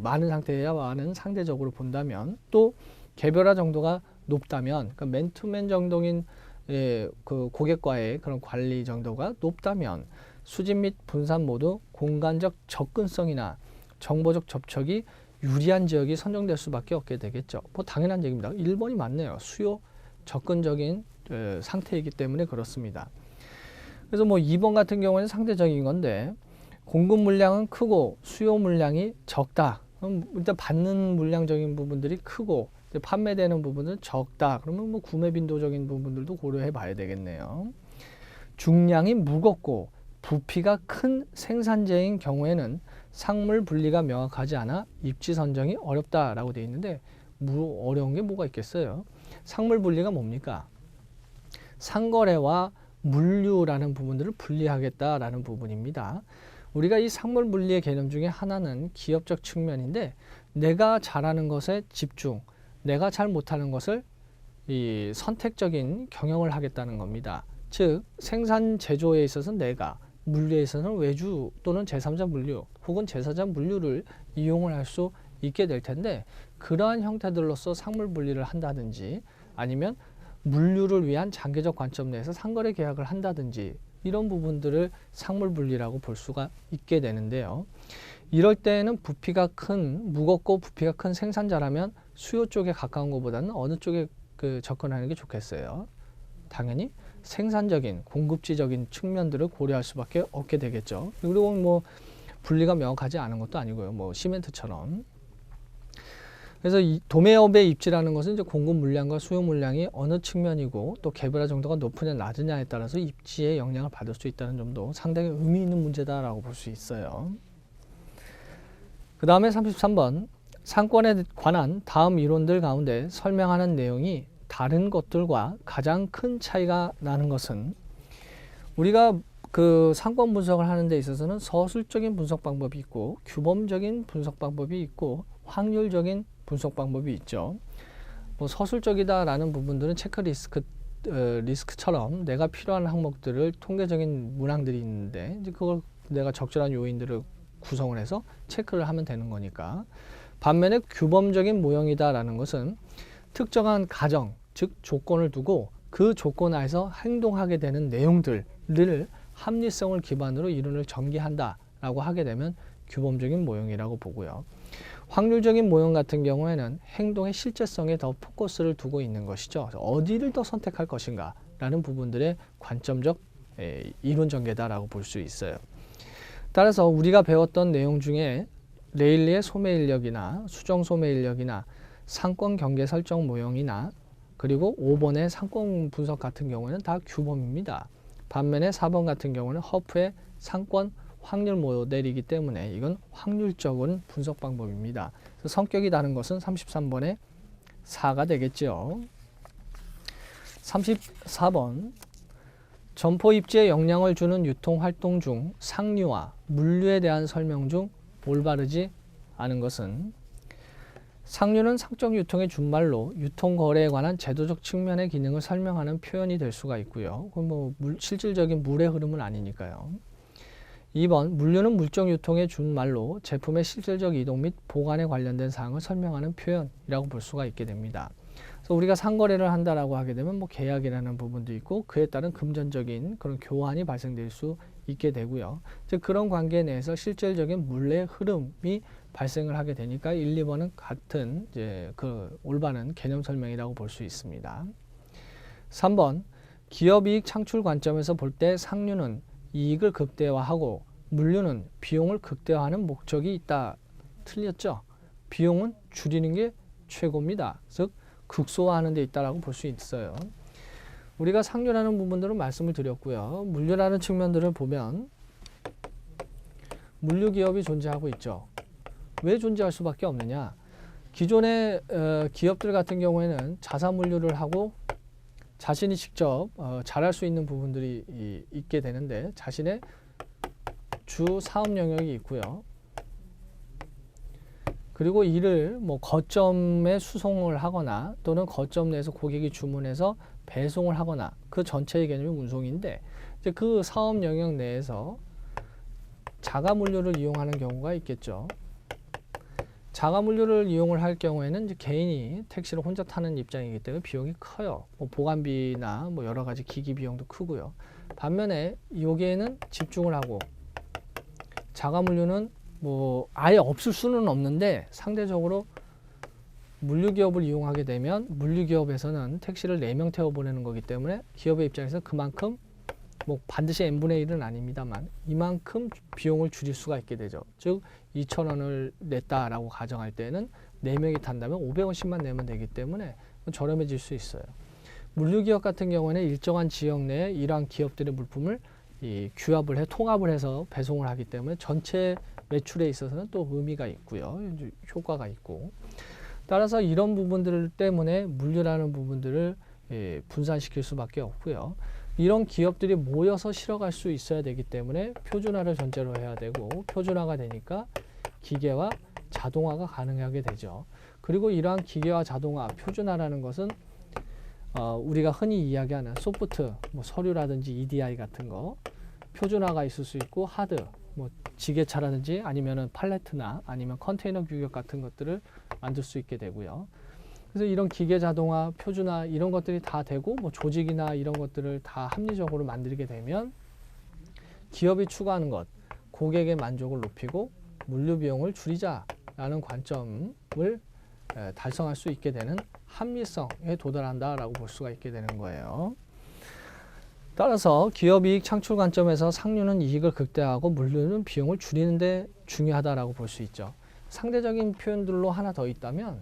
많은 상태와는 상대적으로 본다면, 또 개별화 정도가 높다면, 그러니까 맨투맨 정도인 그 고객과의 그런 관리 정도가 높다면 수집 및 분산 모두 공간적 접근성이나 정보적 접촉이 유리한 지역이 선정될 수밖에 없게 되겠죠. 당연한 얘기입니다. 1번이 맞네요. 수요 접근적인 상태이기 때문에 그렇습니다. 그래서 2번 같은 경우는 상대적인 건데, 공급 물량은 크고 수요 물량이 적다. 그럼 일단 받는 물량적인 부분들이 크고 판매되는 부분은 적다. 그러면 구매 빈도적인 부분들도 고려해 봐야 되겠네요. 중량이 무겁고 부피가 큰 생산재인 경우에는 상물 분리가 명확하지 않아 입지 선정이 어렵다라고 되어 있는데, 어려운 게 뭐가 있겠어요? 상물 분리가 뭡니까? 상거래와 물류라는 부분들을 분리하겠다라는 부분입니다. 우리가 이 상물 분리의 개념 중에 하나는 기업적 측면인데, 내가 잘하는 것에 집중, 내가 잘 못하는 것을 이 선택적인 경영을 하겠다는 겁니다. 즉 생산 제조에 있어서는 내가, 물류에 있어서는 외주 또는 제3자 물류 혹은 제4자 물류를 이용을 할 수 있게 될 텐데, 그러한 형태들로서 상물 분리를 한다든지 아니면 물류를 위한 장기적 관점 내에서 상거래 계약을 한다든지 이런 부분들을 상물 분리라고 볼 수가 있게 되는데요. 이럴 때에는 무겁고 부피가 큰 생산자라면 수요 쪽에 가까운 것보다는 어느 쪽에 접근하는 게 좋겠어요? 당연히 생산적인, 공급지적인 측면들을 고려할 수밖에 없게 되겠죠. 그리고 분리가 명확하지 않은 것도 아니고요. 시멘트처럼. 그래서 이 도매업의 입지라는 것은 이제 공급 물량과 수요 물량이 어느 측면이고 또 개별화 정도가 높으냐 낮으냐에 따라서 입지의 영향을 받을 수 있다는 점도 상당히 의미 있는 문제다라고 볼 수 있어요. 그 다음에 33번, 상권에 관한 다음 이론들 가운데 설명하는 내용이 다른 것들과 가장 큰 차이가 나는 것은, 우리가 그 상권 분석을 하는 데 있어서는 서술적인 분석 방법이 있고 규범적인 분석 방법이 있고 확률적인 분석 방법이 있죠. 서술적이다라는 부분들은 리스크처럼 내가 필요한 항목들을 통계적인 문항들이 있는데, 이제 그걸 내가 적절한 요인들을 구성을 해서 체크를 하면 되는 거니까. 반면에 규범적인 모형이다라는 것은 특정한 가정, 즉 조건을 두고 그 조건 하에서 행동하게 되는 내용들을 합리성을 기반으로 이론을 전개한다라고 하게 되면 규범적인 모형이라고 보고요. 확률적인 모형 같은 경우에는 행동의 실제성에 더 포커스를 두고 있는 것이죠. 어디를 더 선택할 것인가 라는 부분들의 관점적 이론 전개다라고 볼 수 있어요. 따라서 우리가 배웠던 내용 중에 레일리의 소매 인력이나 수정 소매 인력이나 상권 경계 설정 모형이나 그리고 5번의 상권 분석 같은 경우는 다 규범입니다. 반면에 4번 같은 경우는 허프의 상권 확률 모델이기 때문에 이건 확률적인 분석 방법입니다. 그래서 성격이 다른 것은 33번의 4가 되겠죠. 34번, 점포 입지에 영향을 주는 유통 활동 중 상류와 물류에 대한 설명 중 올바르지 않은 것은 상류는 상적 유통의 준말로 유통 거래에 관한 제도적 측면의 기능을 설명하는 표현이 될 수가 있고요. 그건 뭐 실질적인 물의 흐름은 아니니까요. 2번 물류는 물적 유통의 준말로 제품의 실질적 이동 및 보관에 관련된 사항을 설명하는 표현이라고 볼 수가 있게 됩니다. 그래서 우리가 상거래를 한다라고 하게 되면 뭐 계약이라는 부분도 있고 그에 따른 금전적인 그런 교환이 발생될 수 있게 되고요. 즉 그런 관계 내에서 실질적인 물의 흐름이 발생을 하게 되니까 1, 2번은 같은 이제 그 올바른 개념 설명이라고 볼 수 있습니다. 3번 기업 이익 창출 관점에서 볼 때 상류는 이익을 극대화하고 물류는 비용을 극대화하는 목적이 있다. 틀렸죠? 비용은 줄이는 게 최고입니다. 즉 극소화하는 데 있다라고 볼 수 있어요. 우리가 상류라는 부분들은 말씀을 드렸고요. 물류라는 측면들을 보면 물류 기업이 존재하고 있죠. 왜 존재할 수밖에 없느냐? 기존의 기업들 같은 경우에는 자사 물류를 하고 자신이 직접 잘할 수 있는 부분들이 있게 되는데 자신의 주 사업 영역이 있고요. 그리고 이를 뭐 거점에 수송을 하거나 또는 거점 내에서 고객이 주문해서 배송을 하거나 그 전체의 개념이 운송인데 이제 그 사업 영역 내에서 자가 물류를 이용하는 경우가 있겠죠. 자가 물류를 이용을 할 경우에는 이제 개인이 택시를 혼자 타는 입장이기 때문에 비용이 커요. 뭐 보관비나 뭐 여러 가지 기기 비용도 크고요. 반면에 여기에는 집중을 하고 자가 물류는 뭐 아예 없을 수는 없는데 상대적으로 물류기업을 이용하게 되면 물류기업에서는 택시를 4명 태워보내는 거기 때문에 기업의 입장에서 그만큼 뭐 반드시 n분의 1은 아닙니다만 이만큼 비용을 줄일 수가 있게 되죠. 즉 2,000원을 냈다라고 가정할 때는 4명이 탄다면 500원씩만 내면 되기 때문에 저렴해질 수 있어요. 물류기업 같은 경우에는 일정한 지역 내에 이러한 기업들의 물품을 규합을 해 통합을 해서 배송을 하기 때문에 전체 매출에 있어서는 또 의미가 있고요. 효과가 있고 따라서 이런 부분들 때문에 물류라는 부분들을 분산시킬 수밖에 없고요. 이런 기업들이 모여서 실어갈 수 있어야 되기 때문에 표준화를 전제로 해야 되고 표준화가 되니까 기계와 자동화가 가능하게 되죠. 그리고 이러한 기계화 자동화 표준화라는 것은 우리가 흔히 이야기하는 소프트, 뭐 서류라든지 EDI 같은 거 표준화가 있을 수 있고 하드, 뭐 지게차라든지 아니면은 팔레트나 아니면 컨테이너 규격 같은 것들을 만들 수 있게 되고요. 그래서 이런 기계 자동화, 표준화 이런 것들이 다 되고 뭐 조직이나 이런 것들을 다 합리적으로 만들게 되면 기업이 추구하는 것, 고객의 만족을 높이고 물류 비용을 줄이자라는 관점을 달성할 수 있게 되는 합리성에 도달한다라고 볼 수가 있게 되는 거예요. 따라서 기업 이익 창출 관점에서 상류는 이익을 극대화하고 물류는 비용을 줄이는 데 중요하다라고 볼 수 있죠. 상대적인 표현들로 하나 더 있다면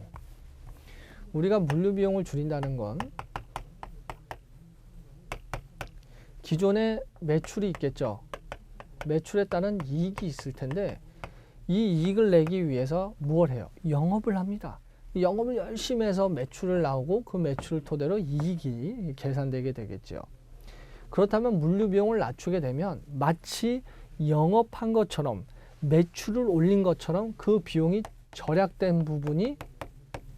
우리가 물류 비용을 줄인다는 건 기존의 매출이 있겠죠. 매출에 따른 이익이 있을 텐데 이 이익을 내기 위해서 무엇을 해요? 영업을 합니다. 영업을 열심히 해서 매출을 나오고 그 매출을 토대로 이익이 계산되게 되겠죠. 그렇다면 물류 비용을 낮추게 되면 마치 영업한 것처럼 매출을 올린 것처럼 그 비용이 절약된 부분이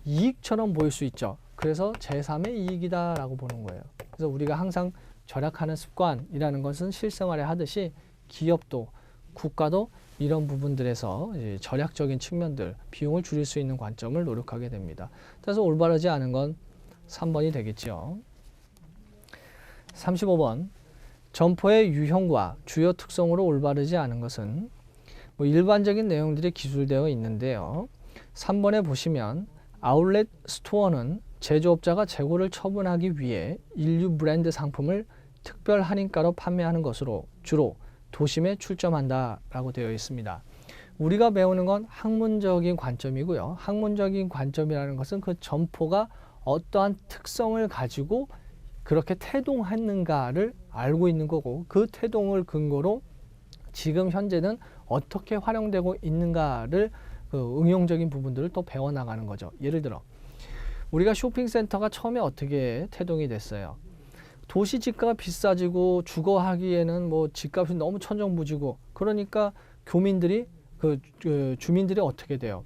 이익처럼 보일 수 있죠. 그래서 제3의 이익이다라고 보는 거예요. 그래서 우리가 항상 절약하는 습관이라는 것은 실생활에 하듯이 기업도 국가도 이런 부분들에서 이제 절약적인 측면들, 비용을 줄일 수 있는 관점을 노력하게 됩니다. 그래서 올바르지 않은 건 3번이 되겠죠. 35번 점포의 유형과 주요 특성으로 올바르지 않은 것은 뭐 일반적인 내용들이 기술되어 있는데요. 3번에 보시면 아울렛 스토어는 제조업자가 재고를 처분하기 위해 인류 브랜드 상품을 특별 할인가로 판매하는 것으로 주로 도심에 출점한다라고 되어 있습니다. 우리가 배우는 건 학문적인 관점이고요. 학문적인 관점이라는 것은 그 점포가 어떠한 특성을 가지고 그렇게 태동했는가를 알고 있는 거고 그 태동을 근거로 지금 현재는 어떻게 활용되고 있는가를 그 응용적인 부분들을 또 배워나가는 거죠. 예를 들어 우리가 쇼핑센터가 처음에 어떻게 태동이 됐어요? 도시 집가가 비싸지고 주거하기에는 뭐 집값이 너무 천정부지고 그러니까 교민들이 주민들이 어떻게 돼요?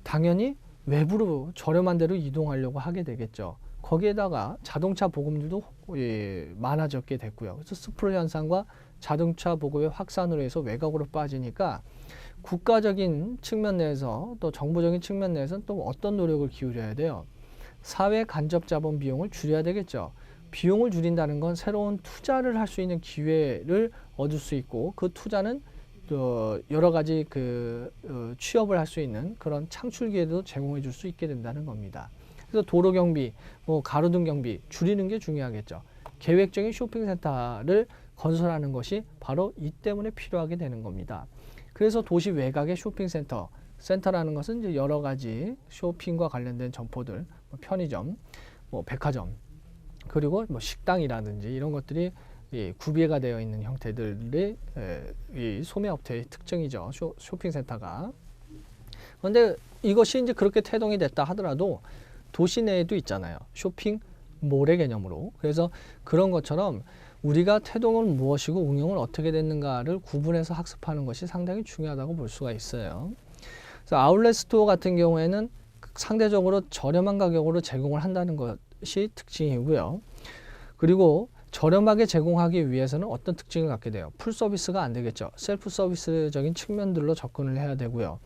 당연히 외부로 저렴한 데로 이동하려고 하게 되겠죠. 거기에다가 자동차 보급률도 많아졌게 됐고요. 그래서 스프레 현상과 자동차 보급의 확산으로 해서 외곽으로 빠지니까 국가적인 측면 내에서 또 정부적인 측면 내에서는 또 어떤 노력을 기울여야 돼요? 사회 간접 자본 비용을 줄여야 되겠죠. 비용을 줄인다는 건 새로운 투자를 할 수 있는 기회를 얻을 수 있고 그 투자는 여러 가지 취업을 할 수 있는 그런 창출 기회도 제공해 줄 수 있게 된다는 겁니다. 그래서 도로 경비, 가로등 경비 줄이는 게 중요하겠죠. 계획적인 쇼핑센터를 건설하는 것이 바로 이 때문에 필요하게 되는 겁니다. 그래서 도시 외곽의 센터라는 것은 이제 여러 가지 쇼핑과 관련된 점포들, 편의점, 백화점, 그리고 식당이라든지 이런 것들이 구비가 되어 있는 형태들의 이 소매업체의 특징이죠. 쇼핑센터가. 그런데 이것이 이제 그렇게 태동이 됐다 하더라도 도시 내에도 있잖아요. 쇼핑몰의 개념으로. 그래서 그런 것처럼 우리가 태동은 무엇이고 응용은 어떻게 됐는가를 구분해서 학습하는 것이 상당히 중요하다고 볼 수가 있어요. 그래서 아울렛 스토어 같은 경우에는 상대적으로 저렴한 가격으로 제공을 한다는 것이 특징이고요. 그리고 저렴하게 제공하기 위해서는 어떤 특징을 갖게 돼요? 풀 서비스가 안 되겠죠. 셀프 서비스적인 측면들로 접근을 해야 되고요.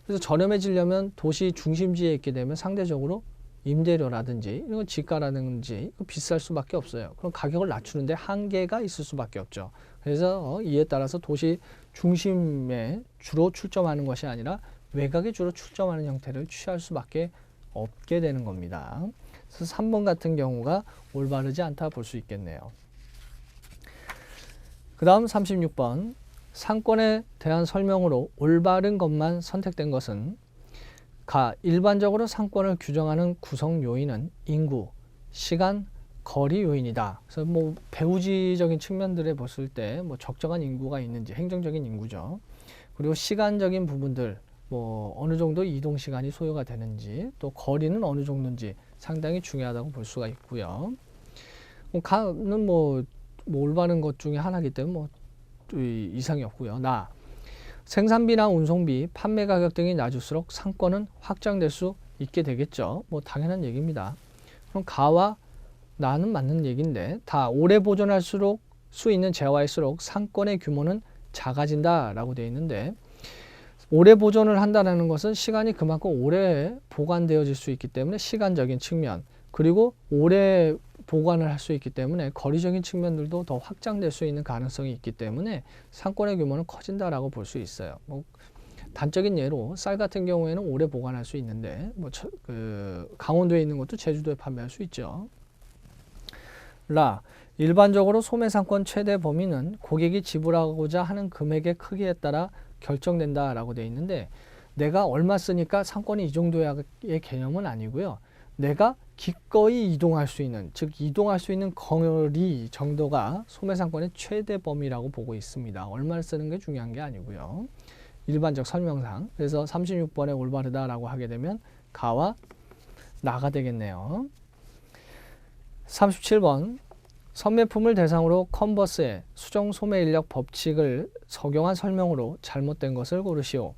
그래서 저렴해지려면 도시 중심지에 있게 되면 상대적으로 임대료라든지 이런 지가라든지 비쌀 수밖에 없어요. 그럼 가격을 낮추는데 한계가 있을 수밖에 없죠. 그래서 이에 따라서 도시 중심에 주로 출점하는 것이 아니라 외곽에 주로 출점하는 형태를 취할 수밖에 없게 되는 겁니다. 그래서 3번 같은 경우가 올바르지 않다 볼 수 있겠네요. 그 다음 36번 상권에 대한 설명으로 올바른 것만 선택된 것은 일반적으로 상권을 규정하는 구성 요인은 인구, 시간, 거리 요인이다. 그래서 배후지적인 측면들에 봤을 때 적정한 인구가 있는지 행정적인 인구죠. 그리고 시간적인 부분들 어느 정도 이동 시간이 소요가 되는지 또 거리는 어느 정도인지 상당히 중요하다고 볼 수가 있고요. 가는 올바른 것 중에 하나이기 때문에 이상이 없고요. 생산비나 운송비, 판매 가격 등이 낮을수록 상권은 확장될 수 있게 되겠죠. 당연한 얘기입니다. 그럼 가와 나는 맞는 얘기인데 오래 보존할 수 있는 재화일수록 상권의 규모는 작아진다라고 되어 있는데 오래 보존을 한다는 것은 시간이 그만큼 오래 보관되어질 수 있기 때문에 시간적인 측면 그리고 오래 보관을 할 수 있기 때문에 거리적인 측면들도 더 확장될 수 있는 가능성이 있기 때문에 상권의 규모는 커진다라고 볼 수 있어요. 단적인 예로 쌀 같은 경우에는 오래 보관할 수 있는데 강원도에 있는 것도 제주도에 판매할 수 있죠. 일반적으로 소매상권 최대 범위는 고객이 지불하고자 하는 금액의 크기에 따라 결정된다라고 되어 있는데 내가 얼마 쓰니까 상권이 이 정도의 개념은 아니고요. 내가 기꺼이 이동할 수 있는 즉 이동할 수 있는 거리 정도가 소매상권의 최대 범위라고 보고 있습니다. 얼마를 쓰는 게 중요한 게 아니고요. 일반적 설명상. 그래서 36번에 올바르다라고 하게 되면 가와 나가 되겠네요. 37번 선매품을 대상으로 컨버스의 수정 소매 인력 법칙을 적용한 설명으로 잘못된 것을 고르시오.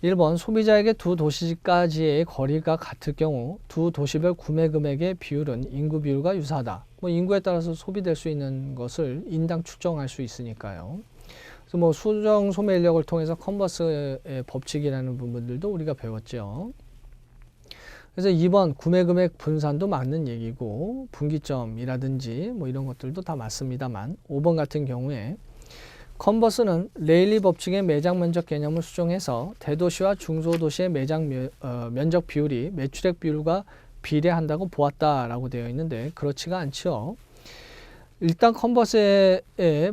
1번 소비자에게 두 도시까지의 거리가 같을 경우 두 도시별 구매 금액의 비율은 인구 비율과 유사하다. 인구에 따라서 소비될 수 있는 것을 인당 추정할 수 있으니까요. 그래서 수정 소매 인력을 통해서 컨버스의 법칙이라는 부분들도 우리가 배웠죠. 그래서 2번 구매 금액 분산도 맞는 얘기고 분기점이라든지 이런 것들도 다 맞습니다만 5번 같은 경우에 컨버스는 레일리 법칙의 매장 면적 개념을 수정해서 대도시와 중소도시의 매장 면적 비율이 매출액 비율과 비례한다고 보았다라고 되어 있는데 그렇지가 않죠. 일단 컨버스의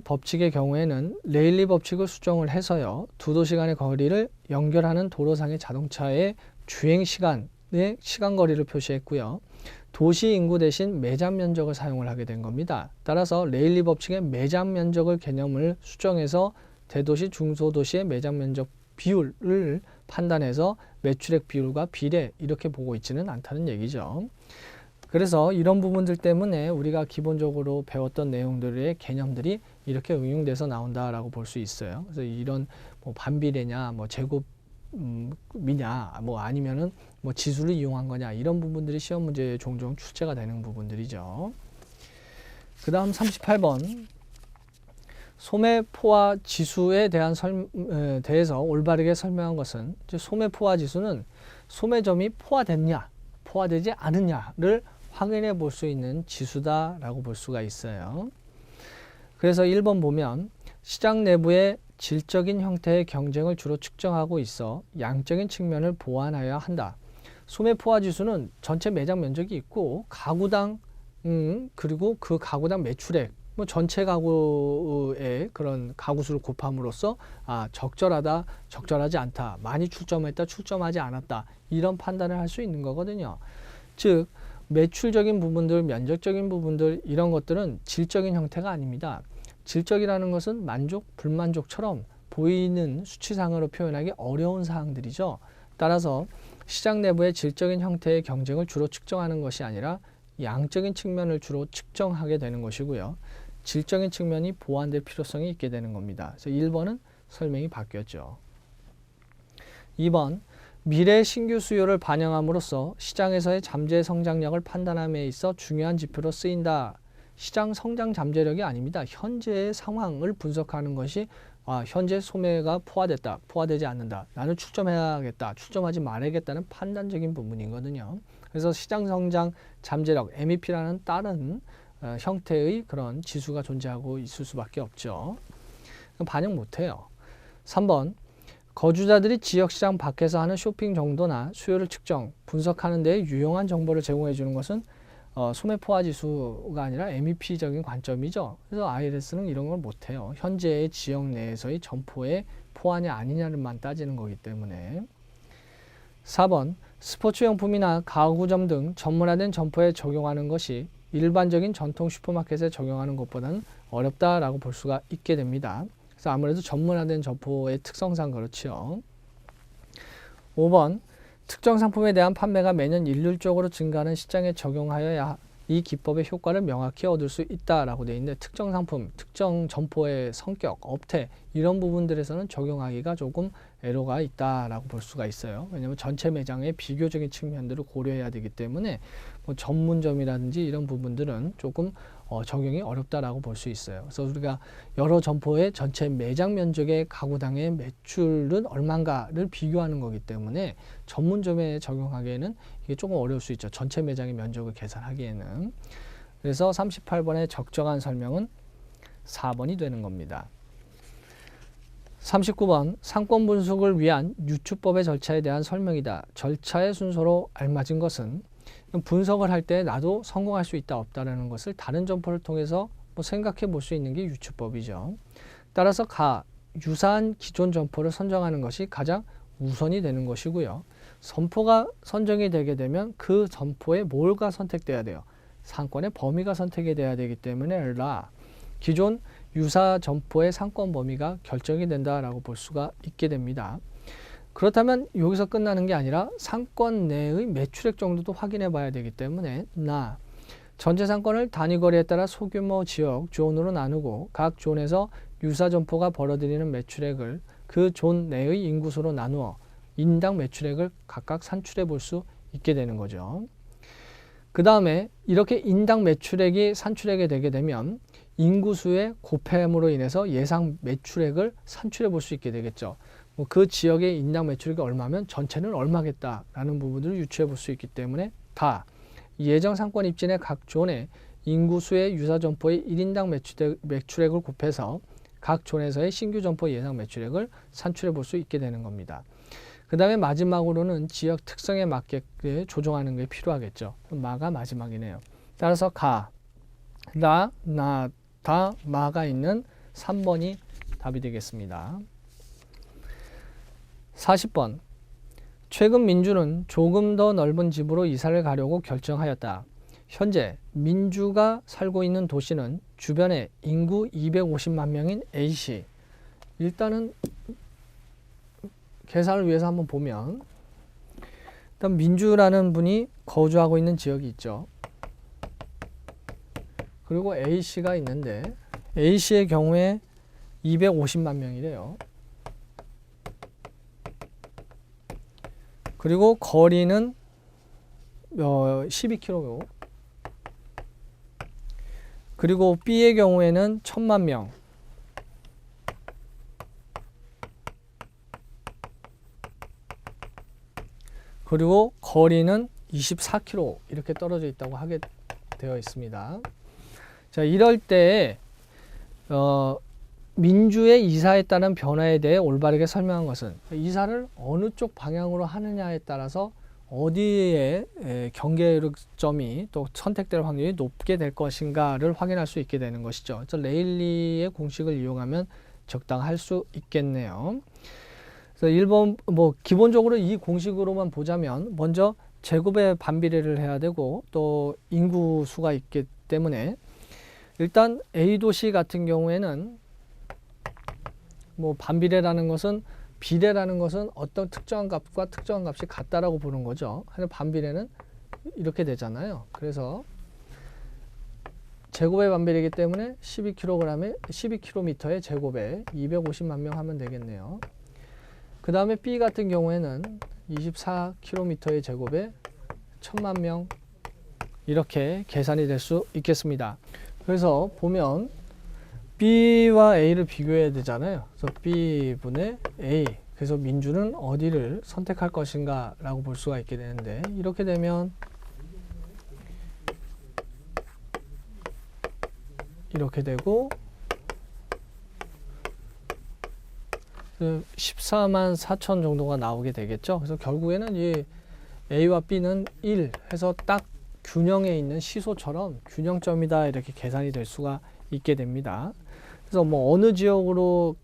법칙의 경우에는 레일리 법칙을 수정을 해서요. 두 도시 간의 거리를 연결하는 도로상의 자동차의 주행 시간의 시간거리를 표시했고요. 도시 인구 대신 매장 면적을 사용을 하게 된 겁니다. 따라서 레일리 법칙의 매장 면적을 개념을 수정해서 대도시, 중소도시의 매장 면적 비율을 판단해서 매출액 비율과 비례 이렇게 보고 있지는 않다는 얘기죠. 그래서 이런 부분들 때문에 우리가 기본적으로 배웠던 내용들의 개념들이 이렇게 응용돼서 나온다라고 볼 수 있어요. 그래서 이런 뭐 반비례냐, 뭐 제곱이냐, 뭐 아니면은 뭐 지수를 이용한 거냐, 이런 부분들이 시험 문제에 종종 출제가 되는 부분들이죠. 그 다음 38번. 소매 포화 지수에 대해서 올바르게 설명한 것은, 소매 포화 지수는 소매점이 포화됐냐, 포화되지 않느냐를 확인해 볼 수 있는 지수다라고 볼 수가 있어요. 그래서 1번 보면 시장 내부의 질적인 형태의 경쟁을 주로 측정하고 있어 양적인 측면을 보완하여야 한다. 소매 포화 지수는 전체 매장 면적이 있고 가구당 그리고 그 가구당 매출액, 뭐 전체 가구의 그런 가구 수를 곱함으로써 적절하다, 적절하지 않다, 많이 출점했다, 출점하지 않았다, 이런 판단을 할 수 있는 거거든요. 즉 매출적인 부분들, 면적적인 부분들, 이런 것들은 질적인 형태가 아닙니다. 질적이라는 것은 만족, 불만족처럼 보이는 수치상으로 표현하기 어려운 사항들이죠. 따라서 시장 내부의 질적인 형태의 경쟁을 주로 측정하는 것이 아니라 양적인 측면을 주로 측정하게 되는 것이고요. 질적인 측면이 보완될 필요성이 있게 되는 겁니다. 그래서 1번은 설명이 바뀌었죠. 2번, 미래 신규 수요를 반영함으로써 시장에서의 잠재 성장력을 판단함에 있어 중요한 지표로 쓰인다. 시장 성장 잠재력이 아닙니다. 현재의 상황을 분석하는 것이 현재 소매가 포화됐다, 포화되지 않는다, 나는 출점해야겠다, 출점하지 말아야겠다는 판단적인 부분이거든요. 그래서 시장 성장 잠재력, MEP라는 다른 형태의 그런 지수가 존재하고 있을 수밖에 없죠. 반영 못해요. 3번, 거주자들이 지역시장 밖에서 하는 쇼핑 정도나 수요를 측정, 분석하는 데 유용한 정보를 제공해 주는 것은 소매 포화 지수가 아니라 MEP적인 관점이죠. 그래서 ILS는 이런 걸 못해요. 현재의 지역 내에서의 점포의 포화냐 아니냐를만 따지는 거기 때문에. 4번, 스포츠용품이나 가구점 등 전문화된 점포에 적용하는 것이 일반적인 전통 슈퍼마켓에 적용하는 것보다는 어렵다라고 볼 수가 있게 됩니다. 그래서 아무래도 전문화된 점포의 특성상 그렇지요. 5번, 특정 상품에 대한 판매가 매년 일률적으로 증가하는 시장에 적용하여야 이 기법의 효과를 명확히 얻을 수 있다라고 되어 있는데, 특정 상품, 특정 점포의 성격, 업태, 이런 부분들에서는 적용하기가 조금 애로가 있다라고 볼 수가 있어요. 왜냐하면 전체 매장의 비교적인 측면들을 고려해야 되기 때문에 뭐 전문점이라든지 이런 부분들은 조금 적용이 어렵다라고 볼 수 있어요. 그래서 우리가 여러 점포의 전체 매장 면적의 가구당의 매출은 얼마인가를 비교하는 거기 때문에 전문점에 적용하기에는 이게 조금 어려울 수 있죠. 전체 매장의 면적을 계산하기에는. 그래서 38번의 적정한 설명은 4번이 되는 겁니다. 39번, 상권 분석을 위한 유추법의 절차에 대한 설명이다. 절차의 순서로 알맞은 것은, 분석을 할 때 나도 성공할 수 있다 없다라는 것을 다른 점포를 통해서 생각해 볼 수 있는 게 유추법이죠. 따라서 유사한 기존 점포를 선정하는 것이 가장 우선이 되는 것이고요. 점포가 선정이 되게 되면 그 점포에 뭘가 선택돼야 돼요? 상권의 범위가 선택이 돼야 되기 때문에 기존 유사 점포의 상권 범위가 결정이 된다라고 볼 수가 있게 됩니다. 그렇다면 여기서 끝나는 게 아니라 상권 내의 매출액 정도도 확인해 봐야 되기 때문에 전체 상권을 단위거리에 따라 소규모 지역 존으로 나누고 각 존에서 유사 점포가 벌어들이는 매출액을 그 존 내의 인구수로 나누어 인당 매출액을 각각 산출해 볼 수 있게 되는 거죠. 그 다음에 이렇게 인당 매출액이 산출하게 되게 되면 인구수의 곱함으로 인해서 예상 매출액을 산출해 볼 수 있게 되겠죠. 그 지역의 인당 매출액이 얼마면 전체는 얼마겠다라는 부분들을 유추해 볼 수 있기 때문에 예정 상권 입진의 각 존의 인구수의 유사 점포의 1인당 매출액을 곱해서 각 존에서의 신규 점포 예상 매출액을 산출해 볼 수 있게 되는 겁니다. 그 다음에 마지막으로는 지역 특성에 맞게 조정하는 게 필요하겠죠. 마가 마지막이네요. 따라서 마가 있는 3번이 답이 되겠습니다. 40번, 최근 민주는 조금 더 넓은 집으로 이사를 가려고 결정하였다. 현재 민주가 살고 있는 도시는 주변에 인구 250만 명인 A시. 일단은 계산을 위해서 한번 보면, 일단 민주라는 분이 거주하고 있는 지역이 있죠. 그리고 A씨가 있는데 A씨의 경우에 250만 명이래요. 그리고 거리는 12km. 그리고 B의 경우에는 1000만 명. 그리고 거리는 24km 이렇게 떨어져 있다고 하게 되어 있습니다. 자, 이럴 때 민주의 이사에 따른 변화에 대해 올바르게 설명한 것은 이사를 어느 쪽 방향으로 하느냐에 따라서 어디에 경계점이 또 선택될 확률이 높게 될 것인가를 확인할 수 있게 되는 것이죠. 그래서 레일리의 공식을 이용하면 적당할 수 있겠네요. 그래서 1번 기본적으로 이 공식으로만 보자면 먼저 제곱의 반비례를 해야 되고 또 인구수가 있기 때문에 일단 A 도시 같은 경우에는 반비례라는 것은 비례라는 것은 어떤 특정한 값과 특정한 값이 같다라고 보는 거죠. 반비례는 이렇게 되잖아요. 그래서 제곱의 반비례이기 때문에 12km의 제곱에 250만 명 하면 되겠네요. 그 다음에 B 같은 경우에는 24km의 제곱에 1000만 명 이렇게 계산이 될 수 있겠습니다. 그래서 보면 B와 A를 비교해야 되잖아요. 그래서 B분의 A. 그래서 민주는 어디를 선택할 것인가 라고 볼 수가 있게 되는데 이렇게 되면 이렇게 되고 14만 4천 정도가 나오게 되겠죠. 그래서 결국에는 이 A와 B는 1 해서 딱 균형에 있는 시소처럼 균형점이다 이렇게 계산이 될 수가 있게 됩니다. 그래서 어느 지역으로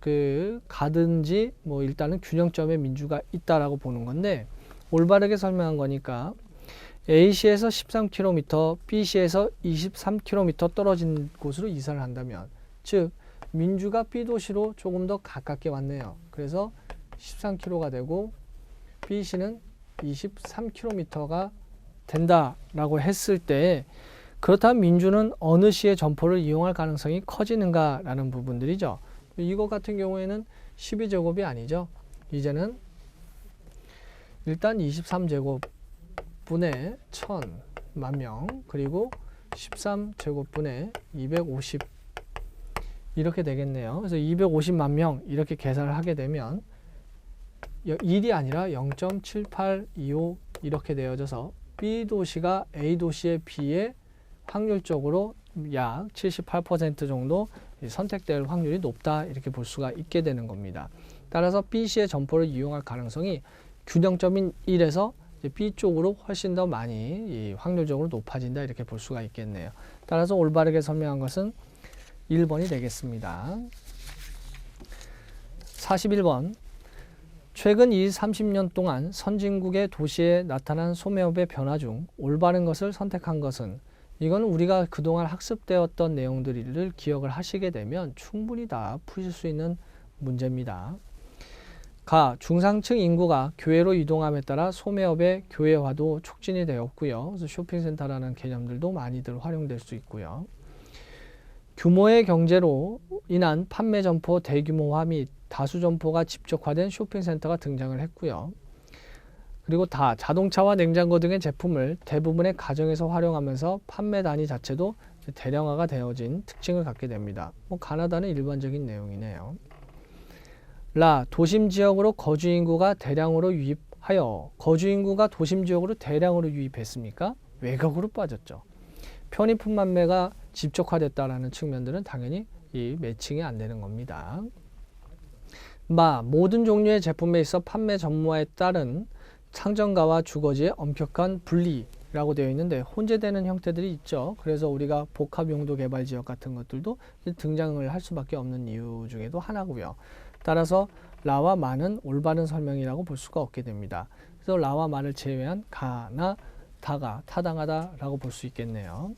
가든지 일단은 균형점에 민주가 있다라고 보는 건데 올바르게 설명한 거니까 A시에서 13km, B시에서 23km 떨어진 곳으로 이사를 한다면 즉 민주가 B도시로 조금 더 가깝게 왔네요. 그래서 13km가 되고 B시는 23km가 된다라고 했을 때 그렇다면 민주는 어느 시의 점포를 이용할 가능성이 커지는가라는 부분들이죠. 이거 같은 경우에는 12제곱이 아니죠. 이제는 일단 23제곱분의 1000만 명 그리고 13제곱분의 250 이렇게 되겠네요. 그래서 250만 명 이렇게 계산을 하게 되면 1이 아니라 0.7825 이렇게 되어져서 B도시가 A도시에 비해 확률적으로 약 78% 정도 선택될 확률이 높다 이렇게 볼 수가 있게 되는 겁니다. 따라서 B시의 점포를 이용할 가능성이 균형점인 1에서 B 쪽으로 훨씬 더 많이 확률적으로 높아진다 이렇게 볼 수가 있겠네요. 따라서 올바르게 설명한 것은 1번이 되겠습니다. 41번 최근 30년 동안 선진국의 도시에 나타난 소매업의 변화 중 올바른 것을 선택한 것은 이건 우리가 그동안 학습되었던 내용들을 기억을 하시게 되면 충분히 다 푸실 수 있는 문제입니다. 가 중상층 인구가 교외로 이동함에 따라 소매업의 교외화도 촉진이 되었고요. 그래서 쇼핑센터라는 개념들도 많이들 활용될 수 있고요. 규모의 경제로 인한 판매 점포 대규모화 및 다수 점포가 집적화된 쇼핑센터가 등장을 했고요. 그리고 자동차와 냉장고 등의 제품을 대부분의 가정에서 활용하면서 판매 단위 자체도 대량화가 되어진 특징을 갖게 됩니다. 가나다는 일반적인 내용이네요. 도심 지역으로 거주 인구가 대량으로 유입하여 거주 인구가 도심 지역으로 대량으로 유입했습니까? 외곽으로 빠졌죠. 편의품 판매가 집적화됐다라는 측면들은 당연히 이 매칭이 안 되는 겁니다. 모든 종류의 제품에 있어 판매 전무화에 따른 상점가와 주거지의 엄격한 분리라고 되어 있는데 혼재되는 형태들이 있죠. 그래서 우리가 복합용도 개발 지역 같은 것들도 등장을 할 수밖에 없는 이유 중에도 하나고요. 따라서 라와 마는 올바른 설명이라고 볼 수가 없게 됩니다. 그래서 라와 마를 제외한 가나 다가 타당하다라고 볼 수 있겠네요.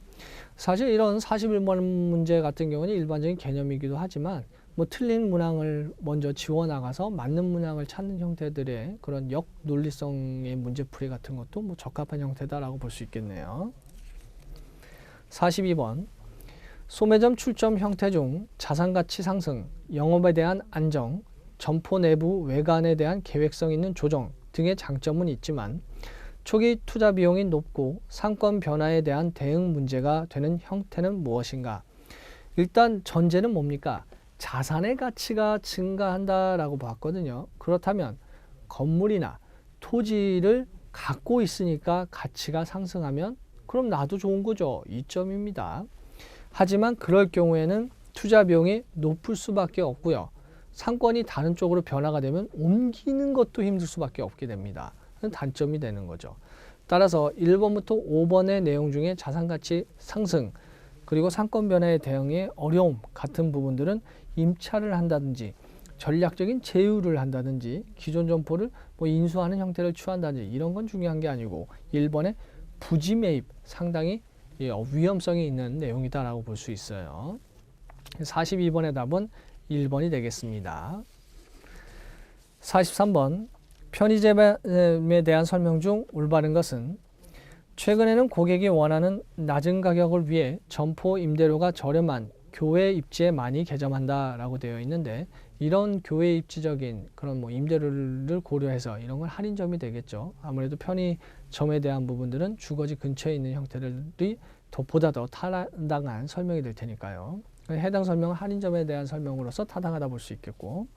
사실 이런 41번 문제 같은 경우는 일반적인 개념이기도 하지만 틀린 문항을 먼저 지워나가서 맞는 문항을 찾는 형태들의 그런 역논리성의 문제풀이 같은 것도 적합한 형태다라고 볼 수 있겠네요. 42번 소매점 출점 형태 중 자산가치 상승, 영업에 대한 안정, 점포 내부 외관에 대한 계획성 있는 조정 등의 장점은 있지만 초기 투자 비용이 높고 상권 변화에 대한 대응 문제가 되는 형태는 무엇인가? 일단 전제는 뭡니까? 자산의 가치가 증가한다라고 봤거든요. 그렇다면 건물이나 토지를 갖고 있으니까 가치가 상승하면 그럼 나도 좋은 거죠. 이점입니다. 하지만 그럴 경우에는 투자 비용이 높을 수밖에 없고요. 상권이 다른 쪽으로 변화가 되면 옮기는 것도 힘들 수밖에 없게 됩니다. 단점이 되는 거죠. 따라서 1번부터 5번의 내용 중에 자산가치 상승 그리고 상권 변화에 대응의 어려움 같은 부분들은 임차를 한다든지 전략적인 제휴를 한다든지 기존 점포를 인수하는 형태를 취한다든지 이런 건 중요한 게 아니고 1번의 부지 매입 상당히 위험성이 있는 내용이다라고 볼 수 있어요. 42번의 답은 1번이 되겠습니다. 43번 편의점에 대한 설명 중 올바른 것은 최근에는 고객이 원하는 낮은 가격을 위해 점포 임대료가 저렴한 교외 입지에 많이 개점한다 라고 되어 있는데 이런 교외 입지적인 그런 임대료를 고려해서 이런 건 할인점이 되겠죠. 아무래도 편의점에 대한 부분들은 주거지 근처에 있는 형태들이 보다 더 타당한 설명이 될 테니까요. 해당 설명은 할인점에 대한 설명으로서 타당하다 볼 수 있겠고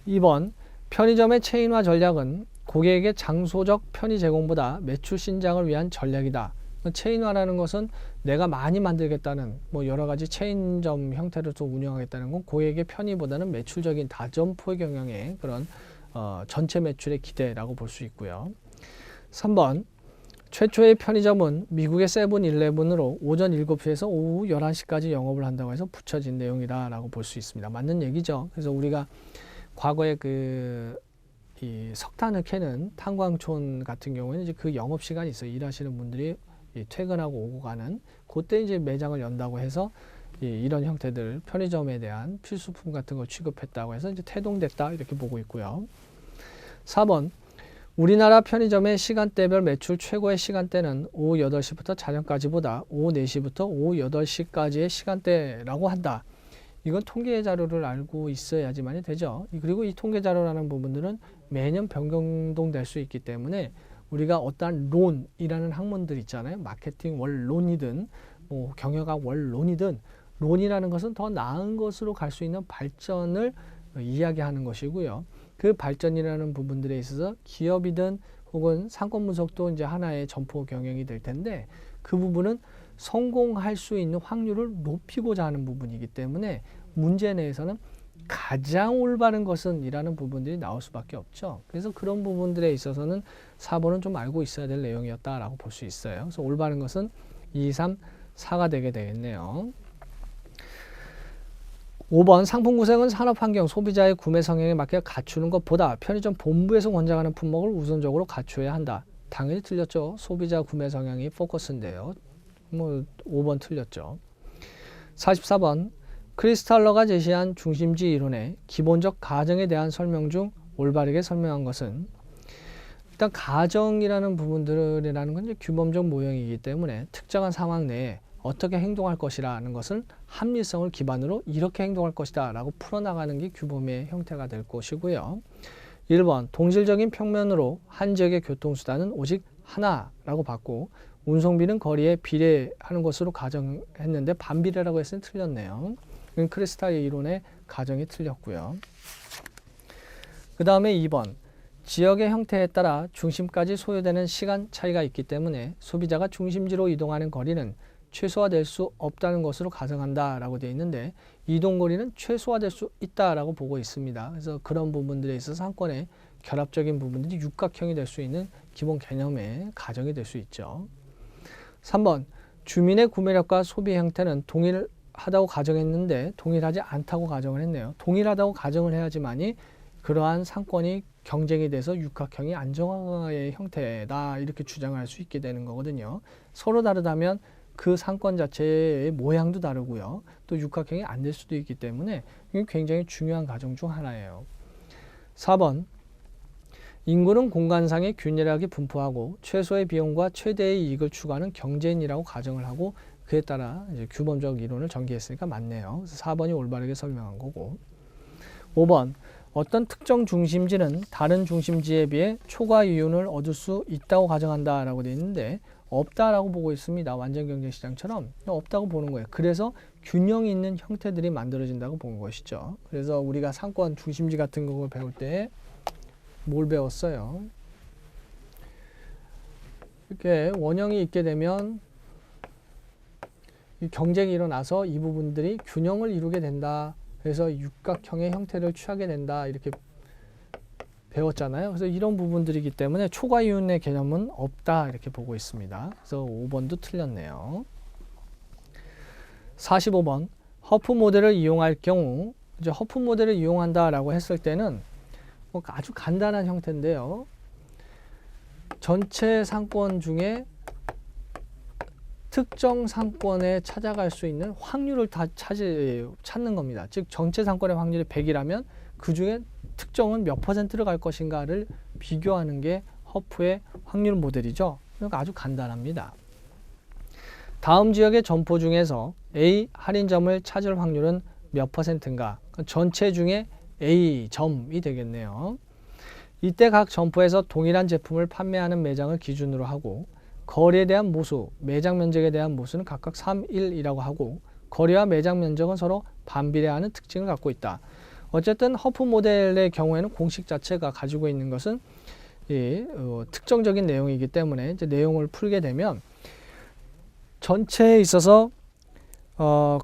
2번 편의점의 체인화 전략은 고객에게 장소적 편의 제공보다 매출 신장을 위한 전략이다. 체인화라는 것은 내가 많이 만들겠다는 여러 가지 체인점 형태를 또 운영하겠다는 건 고객의 편의보다는 매출적인 다점포의 경영의 그런 전체 매출의 기대라고 볼 수 있고요. 3번 최초의 편의점은 미국의 세븐일레븐으로 오전 7시에서 오후 11시까지 영업을 한다고 해서 붙여진 내용이다라고 볼 수 있습니다. 맞는 얘기죠. 그래서 우리가 과거에 이 석탄을 캐는 탄광촌 같은 경우에는 이제 그 영업 시간이 있어요. 일하시는 분들이 퇴근하고 오고 가는 그때 이제 매장을 연다고 해서 이런 형태들 편의점에 대한 필수품 같은 걸 취급했다고 해서 이제 태동됐다 이렇게 보고 있고요. 4번 우리나라 편의점의 시간대별 매출 최고의 시간대는 오후 8시부터 자정까지보다 오후 4시부터 오후 8시까지의 시간대라고 한다. 이건 통계 자료를 알고 있어야지만이 되죠. 그리고 이 통계 자료라는 부분들은 매년 변동될 수 있기 때문에 우리가 어떠한 론이라는 학문들 있잖아요. 마케팅 원론이든 경영학 원론이든 론이라는 것은 더 나은 것으로 갈 수 있는 발전을 이야기하는 것이고요. 그 발전이라는 부분들에 있어서 기업이든 혹은 상권 분석도 이제 하나의 점포 경영이 될 텐데 그 부분은 성공할 수 있는 확률을 높이고자 하는 부분이기 때문에 문제 내에서는 가장 올바른 것은 이라는 부분들이 나올 수밖에 없죠. 그래서 그런 부분들에 있어서는 4번은 좀 알고 있어야 될 내용이었다라고 볼 수 있어요. 그래서 올바른 것은 2, 3, 4가 되게 되겠네요. 5번 상품 구성은 산업환경, 소비자의 구매 성향에 맞게 갖추는 것보다 편의점 본부에서 권장하는 품목을 우선적으로 갖춰야 한다. 당연히 틀렸죠. 소비자 구매 성향이 포커스인데요. 5번 틀렸죠. 44번 크리스탈러가 제시한 중심지 이론의 기본적 가정에 대한 설명 중 올바르게 설명한 것은 일단 가정이라는 부분들이라는 건 이제 규범적 모형이기 때문에 특정한 상황 내에 어떻게 행동할 것이라는 것을 합리성을 기반으로 이렇게 행동할 것이다 라고 풀어나가는 게 규범의 형태가 될 것이고요. 1번 동질적인 평면으로 한 지역의 교통수단은 오직 하나라고 봤고 운송비는 거리에 비례하는 것으로 가정했는데 반비례라고 했으니 틀렸네요. 크리스탈 이론의 가정이 틀렸고요. 그 다음에 2번 지역의 형태에 따라 중심까지 소요되는 시간 차이가 있기 때문에 소비자가 중심지로 이동하는 거리는 최소화될 수 없다는 것으로 가정한다 라고 되어 있는데 이동거리는 최소화될 수 있다 라고 보고 있습니다. 그래서 그런 부분들에 있어서 상권의 결합적인 부분들이 육각형이 될 수 있는 기본 개념의 가정이 될 수 있죠. 3번 주민의 구매력과 소비 형태는 동일하다고 가정했는데 동일하지 않다고 가정을 했네요. 동일하다고 가정을 해야지만이 그러한 상권이 경쟁이 돼서 육각형이 안정화의 형태다 이렇게 주장할 수 있게 되는 거거든요. 서로 다르다면 그 상권 자체의 모양도 다르고요. 또 육각형이 안 될 수도 있기 때문에 이게 굉장히 중요한 가정 중 하나예요. 4번 인구는 공간상의 균일하게 분포하고 최소의 비용과 최대의 이익을 추구하는 경제인이라고 가정을 하고 그에 따라 이제 규범적 이론을 전개했으니까 맞네요. 그래서 4번이 올바르게 설명한 거고. 5번 어떤 특정 중심지는 다른 중심지에 비해 초과 이윤을 얻을 수 있다고 가정한다 라고 되어 있는데 없다라고 보고 있습니다. 완전 경쟁시장처럼 없다고 보는 거예요. 그래서 균형이 있는 형태들이 만들어진다고 본 것이죠. 그래서 우리가 상권 중심지 같은 걸 배울 때 뭘 배웠어요? 이렇게 원형이 있게 되면 이 경쟁이 일어나서 이 부분들이 균형을 이루게 된다. 그래서 육각형의 형태를 취하게 된다. 이렇게 배웠잖아요. 그래서 이런 부분들이기 때문에 초과 이윤의 개념은 없다. 이렇게 보고 있습니다. 그래서 5번도 틀렸네요. 45번 허프 모델을 이용할 경우 이제 허프 모델을 이용한다라고 했을 때는 뭐 아주 간단한 형태인데요. 전체 상권 중에 특정 상권에 찾아갈 수 있는 확률을 다 찾는 겁니다. 즉 전체 상권의 확률이 100이라면 그 중에 특정은 몇 %를 갈 것인가를 비교하는 게 허프의 확률 모델이죠. 그러니까 아주 간단합니다. 다음 지역의 점포 중에서 A 할인점을 찾을 확률은 몇 %인가? 전체 중에 A 점이 되겠네요. 이때 각 점포에서 동일한 제품을 판매하는 매장을 기준으로 하고 거리에 대한 모수, 매장 면적에 대한 모수는 각각 3, 1이라고 하고 거리와 매장 면적은 서로 반비례하는 특징을 갖고 있다. 어쨌든 허프 모델의 경우에는 공식 자체가 가지고 있는 것은 특정적인 내용이기 때문에 이제 내용을 풀게 되면 전체에 있어서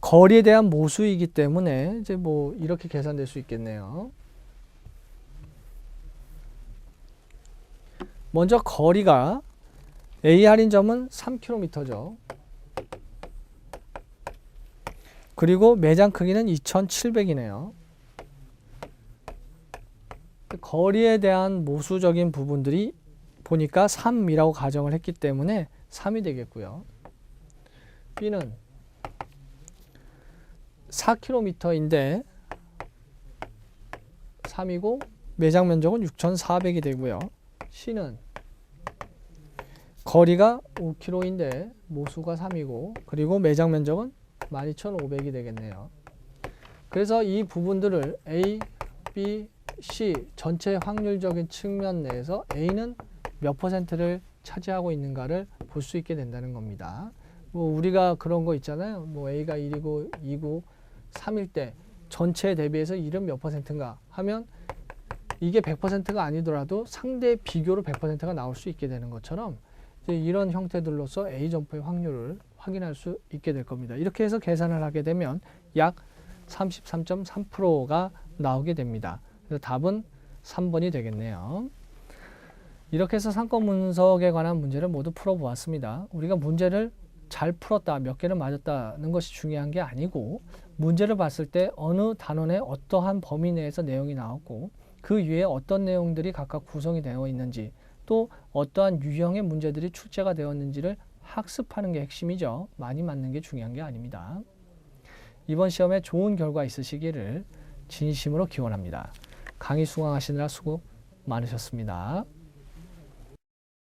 거리에 대한 모수이기 때문에 이제 뭐 이렇게 계산될 수 있겠네요. 먼저 거리가 A 할인점은 3km죠. 그리고 매장 크기는 2,700이네요. 거리에 대한 모수적인 부분들이 보니까 3이라고 가정을 했기 때문에 3이 되겠고요. B는 4km인데 3이고 매장 면적은 6,400이 되고요. C는 거리가 5km인데 모수가 3이고 그리고 매장 면적은 12,500이 되겠네요. 그래서 이 부분들을 A, B, C 전체 확률적인 측면 내에서 A는 몇 %를 차지하고 있는가를 볼 수 있게 된다는 겁니다. 뭐 우리가 그런 거 있잖아요. 뭐 A가 1이고 2고 3일 때 전체에 대비해서 1은 몇 %인가 하면 이게 100%가 아니더라도 상대 비교로 100%가 나올 수 있게 되는 것처럼 이런 형태들로서 A 점포의 확률을 확인할 수 있게 될 겁니다. 이렇게 해서 계산을 하게 되면 약 33.3%가 나오게 됩니다. 그래서 답은 3번이 되겠네요. 이렇게 해서 상권 분석에 관한 문제를 모두 풀어보았습니다. 우리가 문제를 잘 풀었다, 몇 개를 맞았다는 것이 중요한 게 아니고 문제를 봤을 때 어느 단원의 어떠한 범위 내에서 내용이 나왔고 그 위에 어떤 내용들이 각각 구성이 되어 있는지 또 어떠한 유형의 문제들이 출제가 되었는지를 학습하는 게 핵심이죠. 많이 맞는 게 중요한 게 아닙니다. 이번 시험에 좋은 결과 있으시기를 진심으로 기원합니다. 강의 수강하시느라 수고 많으셨습니다.